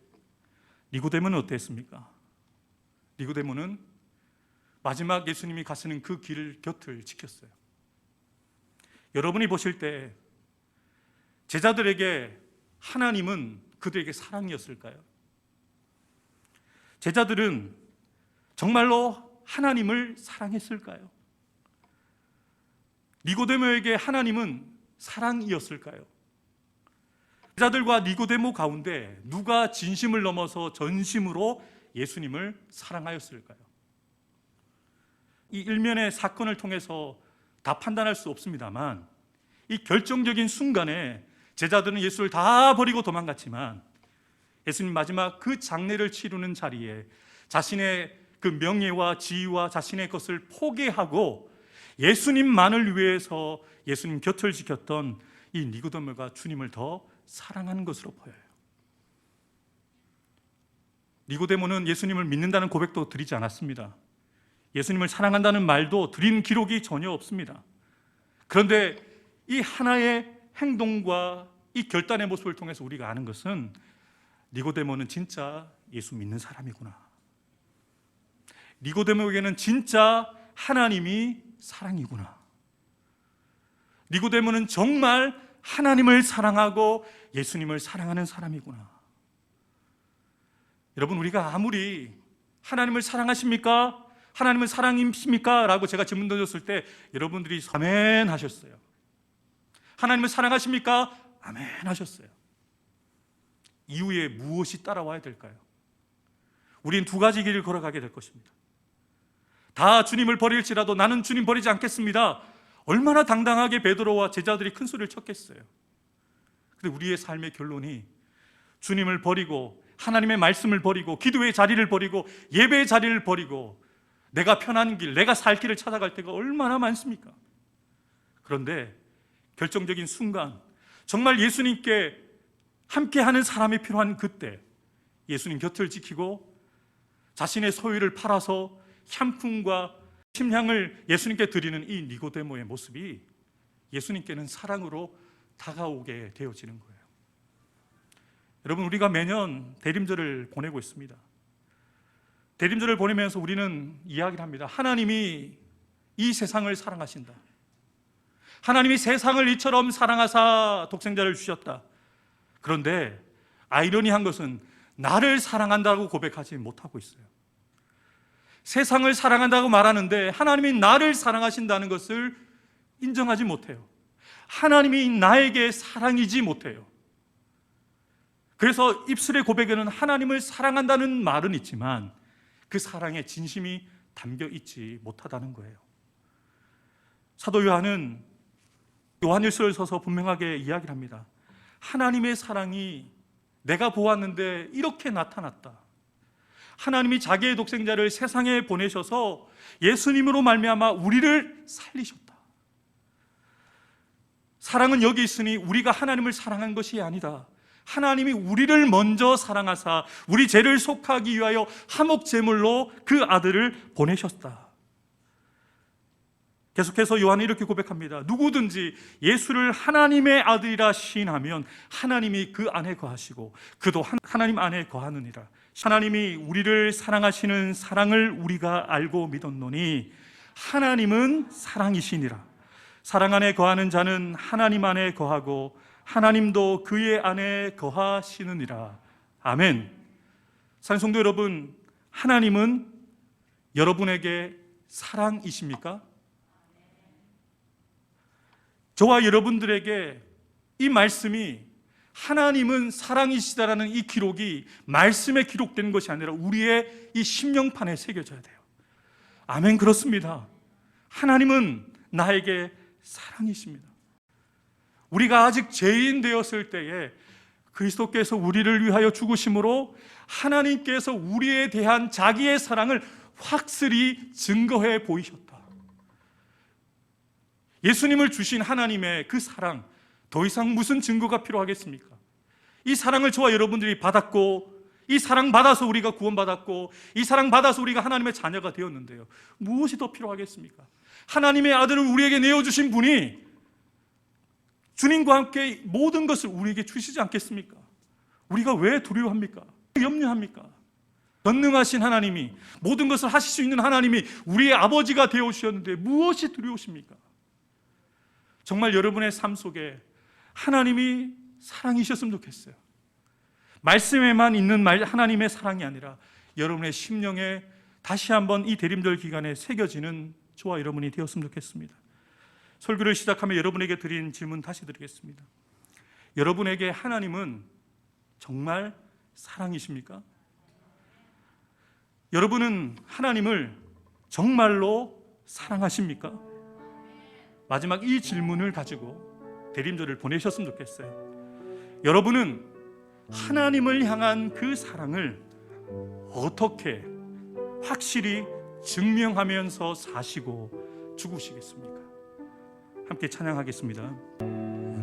니고데모는 어땠습니까? 니고데모는 마지막 예수님이 가시는 그 길 곁을 지켰어요. 여러분이 보실 때 제자들에게 하나님은 그들에게 사랑이었을까요? 제자들은 정말로 하나님을 사랑했을까요? 니고데모에게 하나님은 사랑이었을까요? 제자들과 니고데모 가운데 누가 진심을 넘어서 전심으로 예수님을 사랑하였을까요? 이 일면의 사건을 통해서 다 판단할 수 없습니다만 이 결정적인 순간에 제자들은 예수를 다 버리고 도망갔지만 예수님 마지막 그 장례를 치르는 자리에 자신의 그 명예와 지위와 자신의 것을 포기하고 예수님만을 위해서 예수님 곁을 지켰던 이 니고데모가 주님을 더 사랑하는 것으로 보여요. 니고데모는 예수님을 믿는다는 고백도 드리지 않았습니다. 예수님을 사랑한다는 말도 드린 기록이 전혀 없습니다. 그런데 이 하나의 행동과 이 결단의 모습을 통해서 우리가 아는 것은 니고데모는 진짜 예수 믿는 사람이구나. 니고데모에게는 진짜 하나님이 사랑이구나. 니고데모는 정말 하나님을 사랑하고 예수님을 사랑하는 사람이구나. 여러분, 우리가 아무리 하나님을 사랑하십니까? 하나님은 사랑이십니까? 라고 제가 질문 던졌을 때 여러분들이 아멘 하셨어요. 하나님을 사랑하십니까? 아멘 하셨어요. 이후에 무엇이 따라와야 될까요? 우린 2가지 길을 걸어가게 될 것입니다. 다 주님을 버릴지라도 나는 주님 버리지 않겠습니다. 얼마나 당당하게 베드로와 제자들이 큰 소리를 쳤겠어요. 근데 우리의 삶의 결론이 주님을 버리고 하나님의 말씀을 버리고 기도의 자리를 버리고 예배의 자리를 버리고 내가 편한 길, 내가 살 길을 찾아갈 때가 얼마나 많습니까? 그런데 결정적인 순간, 정말 예수님께 함께하는 사람이 필요한 그때 예수님 곁을 지키고 자신의 소유를 팔아서 향품과 침향을 예수님께 드리는 이 니고데모의 모습이 예수님께는 사랑으로 다가오게 되어지는 거예요. 여러분, 우리가 매년 대림절을 보내고 있습니다. 대림절을 보내면서 우리는 이야기를 합니다. 하나님이 이 세상을 사랑하신다. 하나님이 세상을 이처럼 사랑하사 독생자를 주셨다. 그런데 아이러니한 것은 나를 사랑한다고 고백하지 못하고 있어요. 세상을 사랑한다고 말하는데 하나님이 나를 사랑하신다는 것을 인정하지 못해요. 하나님이 나에게 사랑이지 못해요. 그래서 입술의 고백에는 하나님을 사랑한다는 말은 있지만 그 사랑에 진심이 담겨 있지 못하다는 거예요. 사도 요한은 요한일서를 써서 분명하게 이야기를 합니다. 하나님의 사랑이 내가 보았는데 이렇게 나타났다. 하나님이 자기의 독생자를 세상에 보내셔서 예수님으로 말미암아 우리를 살리셨다. 사랑은 여기 있으니 우리가 하나님을 사랑한 것이 아니다. 하나님이 우리를 먼저 사랑하사 우리 죄를 속하기 위하여 화목제물로 그 아들을 보내셨다. 계속해서 요한이 이렇게 고백합니다. 누구든지 예수를 하나님의 아들이라 시인하면 하나님이 그 안에 거하시고 그도 하나님 안에 거하느니라. 하나님이 우리를 사랑하시는 사랑을 우리가 알고 믿었노니 하나님은 사랑이시니라. 사랑 안에 거하는 자는 하나님 안에 거하고 하나님도 그의 안에 거하시느니라. 아멘. 산성도 여러분, 하나님은 여러분에게 사랑이십니까? 저와 여러분들에게 이 말씀이 하나님은 사랑이시다라는 이 기록이 말씀에 기록된 것이 아니라 우리의 이 심령판에 새겨져야 돼요. 아멘. 그렇습니다. 하나님은 나에게 사랑이십니다. 우리가 아직 죄인 되었을 때에 그리스도께서 우리를 위하여 죽으심으로 하나님께서 우리에 대한 자기의 사랑을 확실히 증거해 보이셨다. 예수님을 주신 하나님의 그 사랑, 더 이상 무슨 증거가 필요하겠습니까? 이 사랑을 저와 여러분들이 받았고, 이 사랑 받아서 우리가 구원받았고, 이 사랑 받아서 우리가 하나님의 자녀가 되었는데요, 무엇이 더 필요하겠습니까? 하나님의 아들을 우리에게 내어주신 분이 주님과 함께 모든 것을 우리에게 주시지 않겠습니까? 우리가 왜 두려워합니까? 왜 염려합니까? 전능하신 하나님이, 모든 것을 하실 수 있는 하나님이 우리의 아버지가 되어주셨는데 무엇이 두려우십니까? 정말 여러분의 삶 속에 하나님이 사랑이셨으면 좋겠어요. 말씀에만 있는 하나님의 사랑이 아니라 여러분의 심령에 다시 한번 이 대림절 기간에 새겨지는 저와 여러분이 되었으면 좋겠습니다. 설교를 시작하며 여러분에게 드린 질문 다시 드리겠습니다. 여러분에게 하나님은 정말 사랑이십니까? 여러분은 하나님을 정말로 사랑하십니까? 마지막 이 질문을 가지고 대림절을 보내셨으면 좋겠어요. 여러분은 하나님을 향한 그 사랑을 어떻게 확실히 증명하면서 사시고 죽으시겠습니까? 함께 찬양하겠습니다.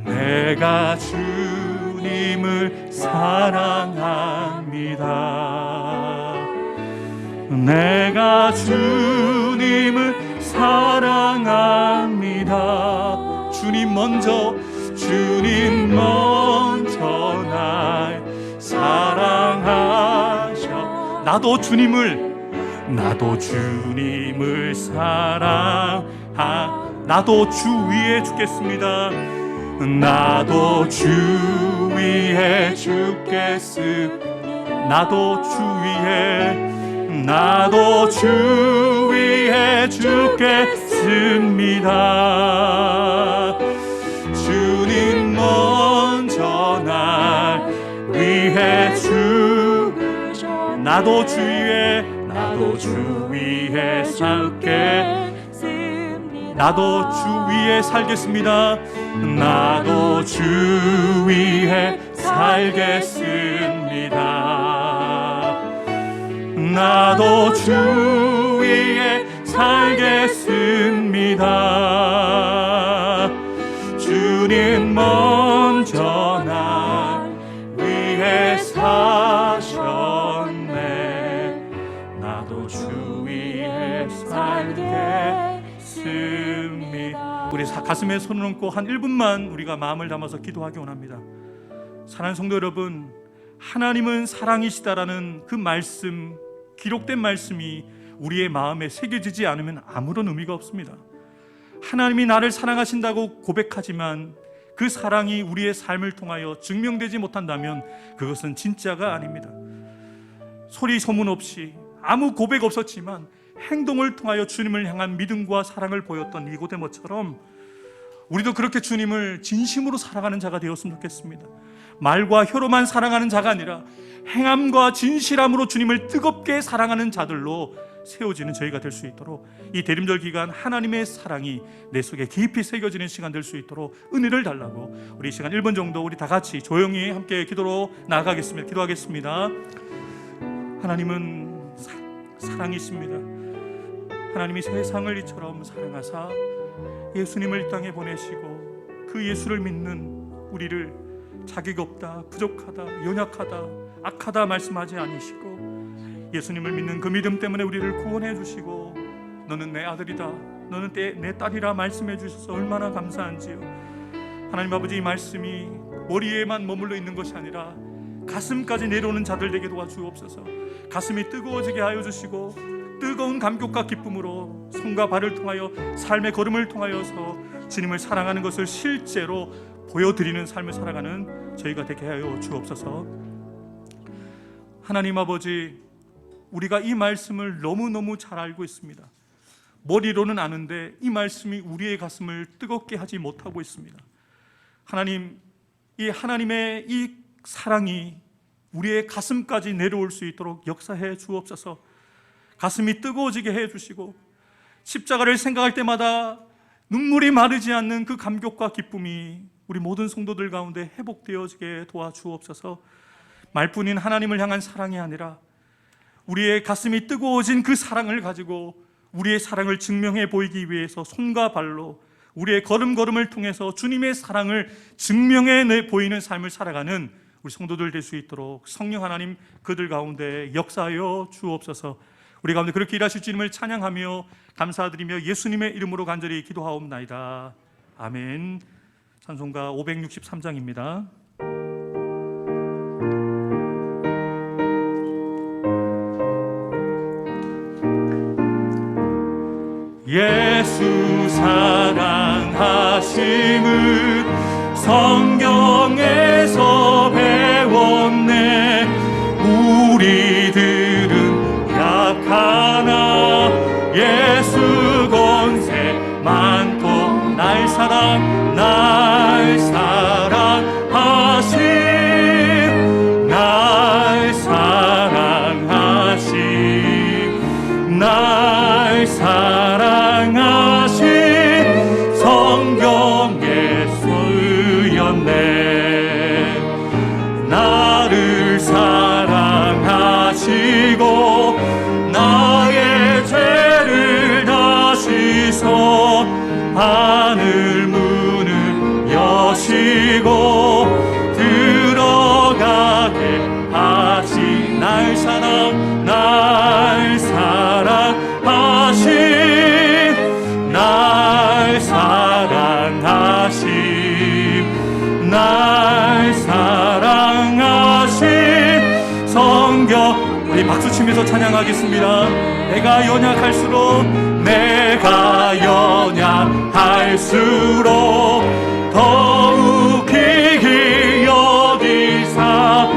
내가 주님을 사랑합니다. 내가 주님을 사랑합니다. 주님 먼저 날 사랑하셔. 나도 주님을 나도 주 위에 죽겠습니다. 나도 주 위에 죽겠습니다. 나도 주 위에 죽겠습니다. 주님 먼저 날 위해 나도 주 위에 나도 주 위에 나도 주 위에 살겠습니다. 나도 주 위에 살겠습니다. 나도 주 위에 살겠습니다. 주님 먼저 날 위해 사셨네. 나도 주 위에 살겠습니다. 우리 가슴에 손을 얹고 한 1분만 우리가 마음을 담아서 기도하기 원합니다. 사랑하는 성도 여러분, 하나님은 사랑이시다라는 그 말씀, 기록된 말씀이 우리의 마음에 새겨지지 않으면 아무런 의미가 없습니다. 하나님이 나를 사랑하신다고 고백하지만 그 사랑이 우리의 삶을 통하여 증명되지 못한다면 그것은 진짜가 아닙니다. 소리 소문 없이 아무 고백 없었지만 행동을 통하여 주님을 향한 믿음과 사랑을 보였던 니고데모처럼 우리도 그렇게 주님을 진심으로 사랑하는 자가 되었으면 좋겠습니다. 말과 혀로만 사랑하는 자가 아니라 행함과 진실함으로 주님을 뜨겁게 사랑하는 자들로 세워지는 저희가 될 수 있도록 이 대림절 기간 하나님의 사랑이 내 속에 깊이 새겨지는 시간 될 수 있도록 은혜를 달라고 우리 시간 1분 정도 우리 다 같이 조용히 함께 기도로 나아가겠습니다. 기도하겠습니다. 하나님은 사랑이십니다. 하나님이 세상을 이처럼 사랑하사 예수님을 이 땅에 보내시고 그 예수를 믿는 우리를 자기가 없다, 부족하다, 연약하다, 악하다 말씀하지 않으시고 예수님을 믿는 그 믿음 때문에 우리를 구원해 주시고 너는 내 아들이다, 너는 내 딸이라 말씀해 주셔서 얼마나 감사한지요. 하나님 아버지, 이 말씀이 머리에만 머물러 있는 것이 아니라 가슴까지 내려오는 자들 되게 도와주옵소서. 가슴이 뜨거워지게 하여 주시고 뜨거운 감격과 기쁨으로 손과 발을 통하여 삶의 걸음을 통하여서 주님을 사랑하는 것을 실제로 보여드리는 삶을 살아가는 저희가 되게 하여 주옵소서. 하나님 아버지, 우리가 이 말씀을 너무너무 잘 알고 있습니다. 머리로는 아는데 이 말씀이 우리의 가슴을 뜨겁게 하지 못하고 있습니다. 하나님, 이 하나님의 이 사랑이 우리의 가슴까지 내려올 수 있도록 역사해 주옵소서. 가슴이 뜨거워지게 해 주시고 십자가를 생각할 때마다 눈물이 마르지 않는 그 감격과 기쁨이 우리 모든 성도들 가운데 회복되어지게 도와주옵소서. 말뿐인 하나님을 향한 사랑이 아니라 우리의 가슴이 뜨거워진 그 사랑을 가지고 우리의 사랑을 증명해 보이기 위해서 손과 발로 우리의 걸음걸음을 통해서 주님의 사랑을 증명해 보이는 삶을 살아가는 우리 성도들 될 수 있도록 성령 하나님 그들 가운데 역사하여 주옵소서. 우리 가운데 그렇게 일하실 주님을 찬양하며 감사드리며 예수님의 이름으로 간절히 기도하옵나이다. 아멘. 찬송가 563장입니다. 예수 사랑하심을 성경에서 배웠네. 우리들은 약하나 예수 권세 많고 날 사랑하심, 날 사랑하심 성경에 쓰였네. 나를 사랑하시고 나의 죄를 다 씻어 하늘 문을 여시고 들어가게 하시. 날 사랑하심, 날 사랑하심 성경. 우리 박수치면서 찬양하겠습니다. 내가 연약할수록 더욱 깊이 여기사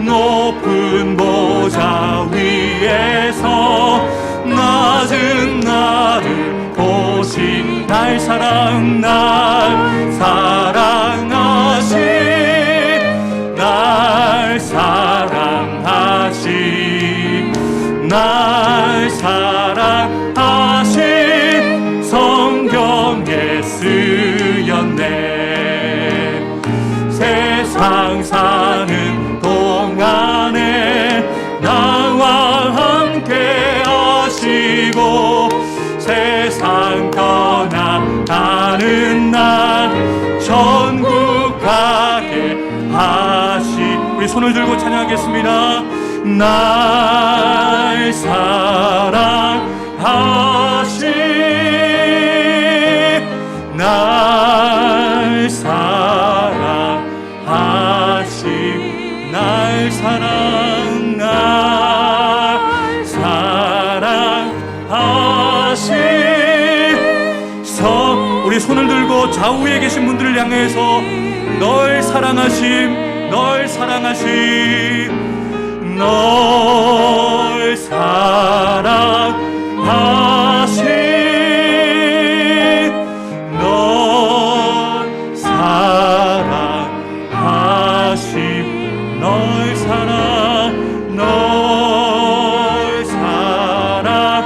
높은 보좌 위에서 낮은 나를 보신 날 사랑하심, 날 사랑하심, 날 손을 들고 찬양하겠습니다. 날 사랑하신, 날 사랑하신, 날 사랑하신. 우리 손을 들고 좌우에 계신 분들을 향해서 널 사랑하심, 널 사랑하심, 널 사랑하심, 널 사랑하심, 널 사랑, 널 사랑하심.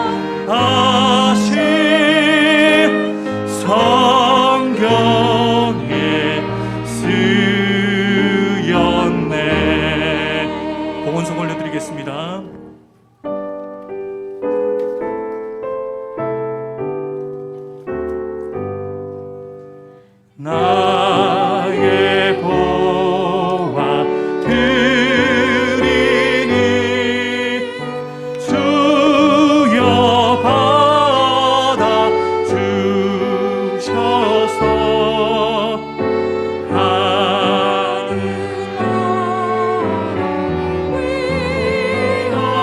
성경에 쓰였네. 복원성 올려드리겠습니다. 나의 보화 드리니 주여 받아 주셔서 하늘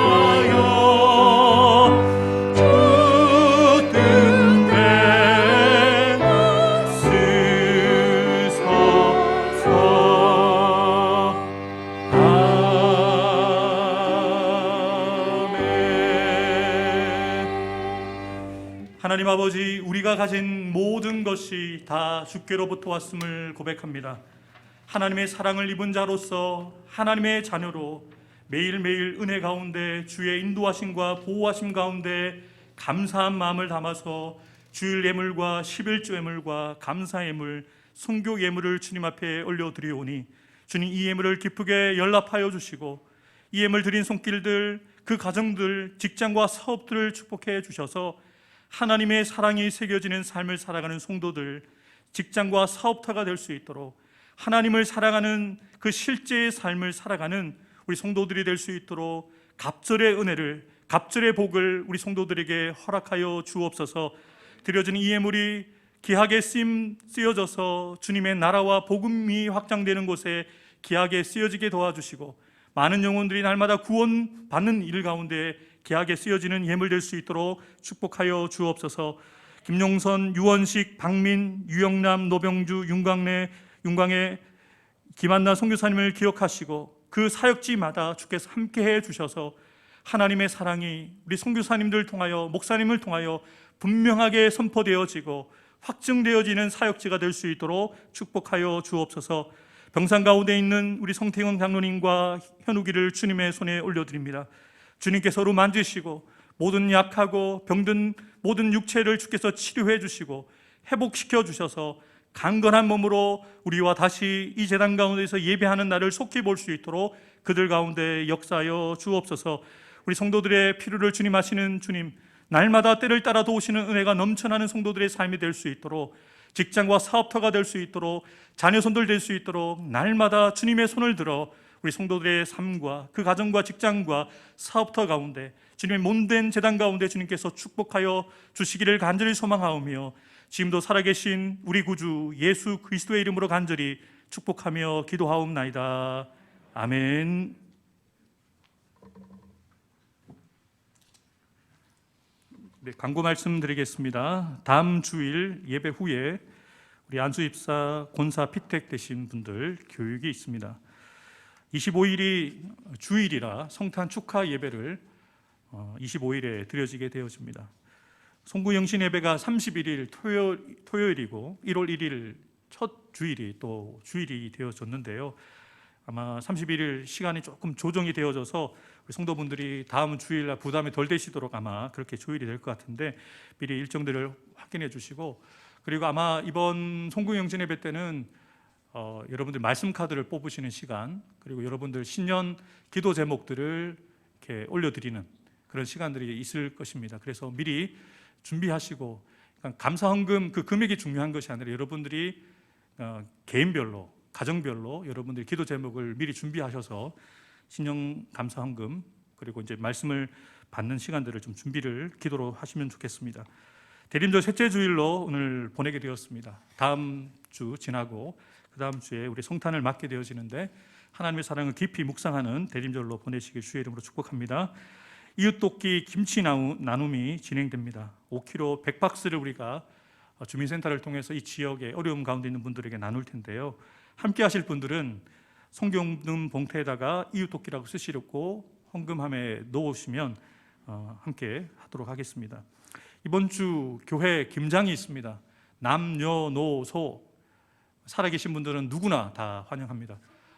위하여 주 뜻대로 쓰소서. 아멘. 하나님 아버지, 우리가 가진 모든 것이 다 주께로부터 왔음을 고백합니다. 하나님의 사랑을 입은 자로서, 하나님의 자녀로 매일매일 은혜 가운데 주의 인도하심과 보호하심 가운데 감사한 마음을 담아서 주일 예물과 11조 예물과 감사 예물, 순교 예물을 주님 앞에 올려드리오니 주님 이 예물을 기쁘게 연락하여 주시고 이 예물 드린 손길들, 그 가정들, 직장과 사업들을 축복해 주셔서 하나님의 사랑이 새겨지는 삶을 살아가는 성도들, 직장과 사업터가 될 수 있도록 하나님을 사랑하는 그 실제의 삶을 살아가는 우리 성도들이 될 수 있도록 갑절의 은혜를, 갑절의 복을 우리 성도들에게 허락하여 주옵소서. 드려지는 이 예물이 귀하게 쓰여져서 주님의 나라와 복음이 확장되는 곳에 귀하게 쓰여지게 도와주시고 많은 영혼들이 날마다 구원받는 일 가운데 귀하게 쓰여지는 예물 될 수 있도록 축복하여 주옵소서. 김용선, 유원식, 박민, 유영남, 노병주, 윤광의 김한나 선교사님을 기억하시고 그 사역지마다 주께서 함께해 주셔서 하나님의 사랑이 우리 선교사님들 통하여, 목사님을 통하여 분명하게 선포되어지고 확증되어지는 사역지가 될 수 있도록 축복하여 주옵소서. 병상 가운데 있는 우리 성태영 장로님과 현욱이를 주님의 손에 올려드립니다. 주님께서로 만지시고 모든 약하고 병든 모든 육체를 주께서 치료해 주시고 회복시켜 주셔서 강건한 몸으로 우리와 다시 이 제단 가운데서 예배하는 날을 속히 볼 수 있도록 그들 가운데 역사하여 주옵소서. 우리 성도들의 필요를 주님 아시는 주님, 날마다 때를 따라 도우시는 은혜가 넘쳐나는 성도들의 삶이 될 수 있도록, 직장과 사업터가 될 수 있도록, 자녀손들 될 수 있도록 날마다 주님의 손을 들어 우리 성도들의 삶과 그 가정과 직장과 사업터 가운데 주님의 몸된 제단 가운데 주님께서 축복하여 주시기를 간절히 소망하오며 지금도 살아계신 우리 구주 예수 그리스도의 이름으로 간절히 축복하며 기도하옵나이다. 아멘. 네, 광고 말씀드리겠습니다. 다음 주일 예배 후에 우리 안수 입사, 권사, 피택 되신 분들 교육이 있습니다. 25일이 주일이라 성탄 축하 예배를 25일에 드려지게 되어집니다. 송구영신 예배가 31일 토요일이고 1월 1일 첫 주일이 또 주일이 되어졌는데요. 아마 31일 시간이 조금 조정이 되어져서 우리 성도분들이 다음 주일날 부담이 덜 되시도록 아마 그렇게 조율이 될 것 같은데 미리 일정들을 확인해 주시고, 그리고 아마 이번 송구영신 예배 때는 여러분들 말씀 카드를 뽑으시는 시간, 그리고 여러분들 신년 기도 제목들을 이렇게 올려드리는 그런 시간들이 있을 것입니다. 그래서 미리 준비하시고, 감사 헌금 그 금액이 중요한 것이 아니라 여러분들이 개인별로 가정별로 여러분들이 기도 제목을 미리 준비하셔서 신령 감사 헌금 그리고 이제 말씀을 받는 시간들을 좀 준비를 기도로 하시면 좋겠습니다. 대림절 셋째 주일로 오늘 보내게 되었습니다. 다음 주 지나고 그 다음 주에 우리 성탄을 맞게 되어지는데 하나님의 사랑을 깊이 묵상하는 대림절로 보내시길 주의 이름으로 축복합니다. 이웃돕기 김치 나눔이 진행됩니다. 5kg 100박스를 우리가 주민센터를 통해서 이 지역에 어려움 가운데 있는 분들에게 나눌 텐데요. 함께 하실 분들은 성경금 봉투에다가 이웃돕기라고 쓰시고 헌금함에 넣으시면 함께 하도록 하겠습니다. 이번 주 교회 김장이 있습니다. 남녀노소 살아계신 분들은 누구나 다 환영합니다.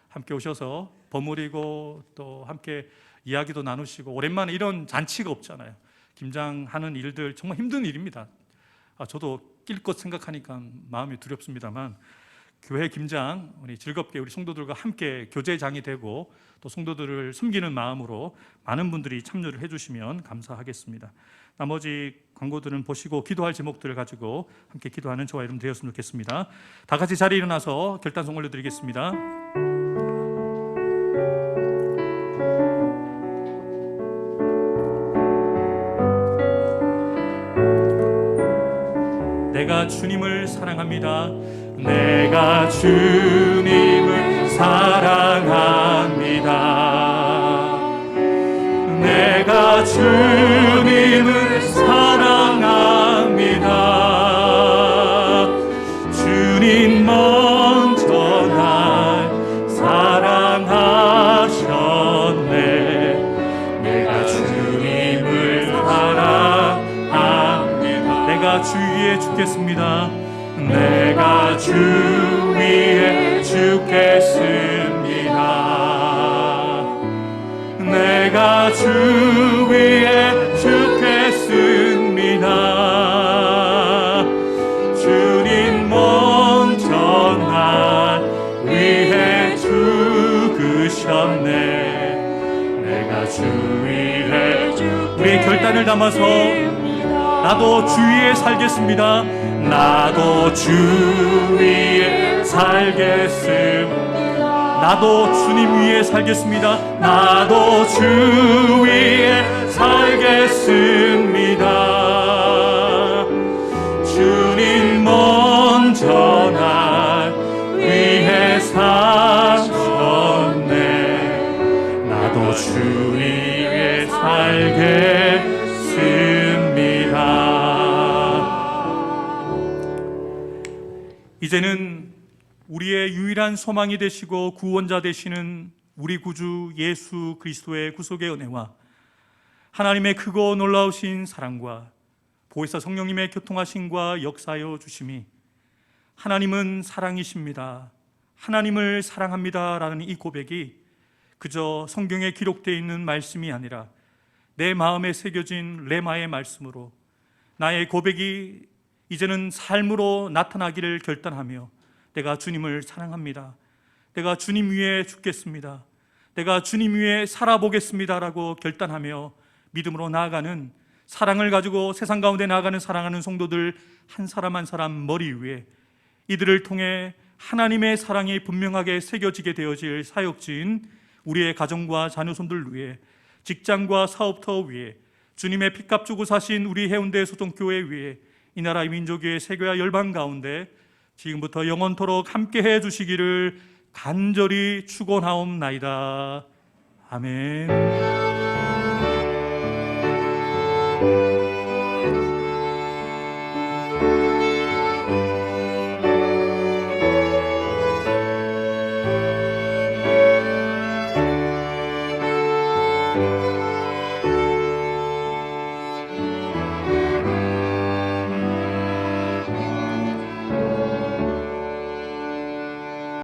함께 오셔서 버무리고 또 함께 이야기도 나누시고, 오랜만에 이런 잔치가 없잖아요. 김장하는 일들 정말 힘든 일입니다. 저도 낄 것 생각하니까 마음이 두렵습니다만, 교회 김장 우리 즐겁게 우리 성도들과 함께 교제장이 되고 또 성도들을 섬기는 마음으로 많은 분들이 참여를 해주시면 감사하겠습니다. 나머지 광고들은 보시고 기도할 제목들을 가지고 함께 기도하는 저와 여러분 되었으면 좋겠습니다. 다 같이 자리에 일어나서 결단송 올려드리겠습니다. 내가 주님을 사랑합니다. 내가 주님을 사랑합니다. 내가 주님을 사랑합니다. 주님 먼저 날 사랑하셨네. 내가 주님을 사랑합니다. 내가 주 위에 죽겠습니다. 내가 주 위에 죽겠습니다. 내가 주 위에 죽겠습니다. 주님 먼저 날 위해 죽으셨네. 내가 주 위에 우리의 결단을 담아서 나도 주 위에 살겠습니다. 나도 주 위에 살겠습니다. 나도 주님 위에 살겠습니다. 나도 주 위에 살겠습니다. 주님 먼저 날 위해 사셨네. 나도 주 위에 살겠습니다. 이제는 우리의 유일한 소망이 되시고 구원자 되시는 우리 구주 예수 그리스도의 구속의 은혜와 하나님의 크고 놀라우신 사랑과 보혜사 성령님의 교통하심과 역사하여 주심이, 하나님은 사랑이십니다, 하나님을 사랑합니다 라는 이 고백이 그저 성경에 기록되어 있는 말씀이 아니라 내 마음에 새겨진 레마의 말씀으로 나의 고백이 이제는 삶으로 나타나기를 결단하며 내가 주님을 사랑합니다, 내가 주님 위에 죽겠습니다, 내가 주님 위에 살아보겠습니다 라고 결단하며 믿음으로 나아가는, 사랑을 가지고 세상 가운데 나아가는 사랑하는 성도들 한 사람 한 사람 머리 위에 이들을 통해 하나님의 사랑이 분명하게 새겨지게 되어질 사역지인 우리의 가정과 자녀손들 위에, 직장과 사업터 위에, 주님의 피값 주고 사신 우리 해운대 소정교회 위에, 이 나라의 민족의 세계와 열방 가운데 지금부터 영원토록 함께해 주시기를 간절히 축원하옵나이다. 아멘.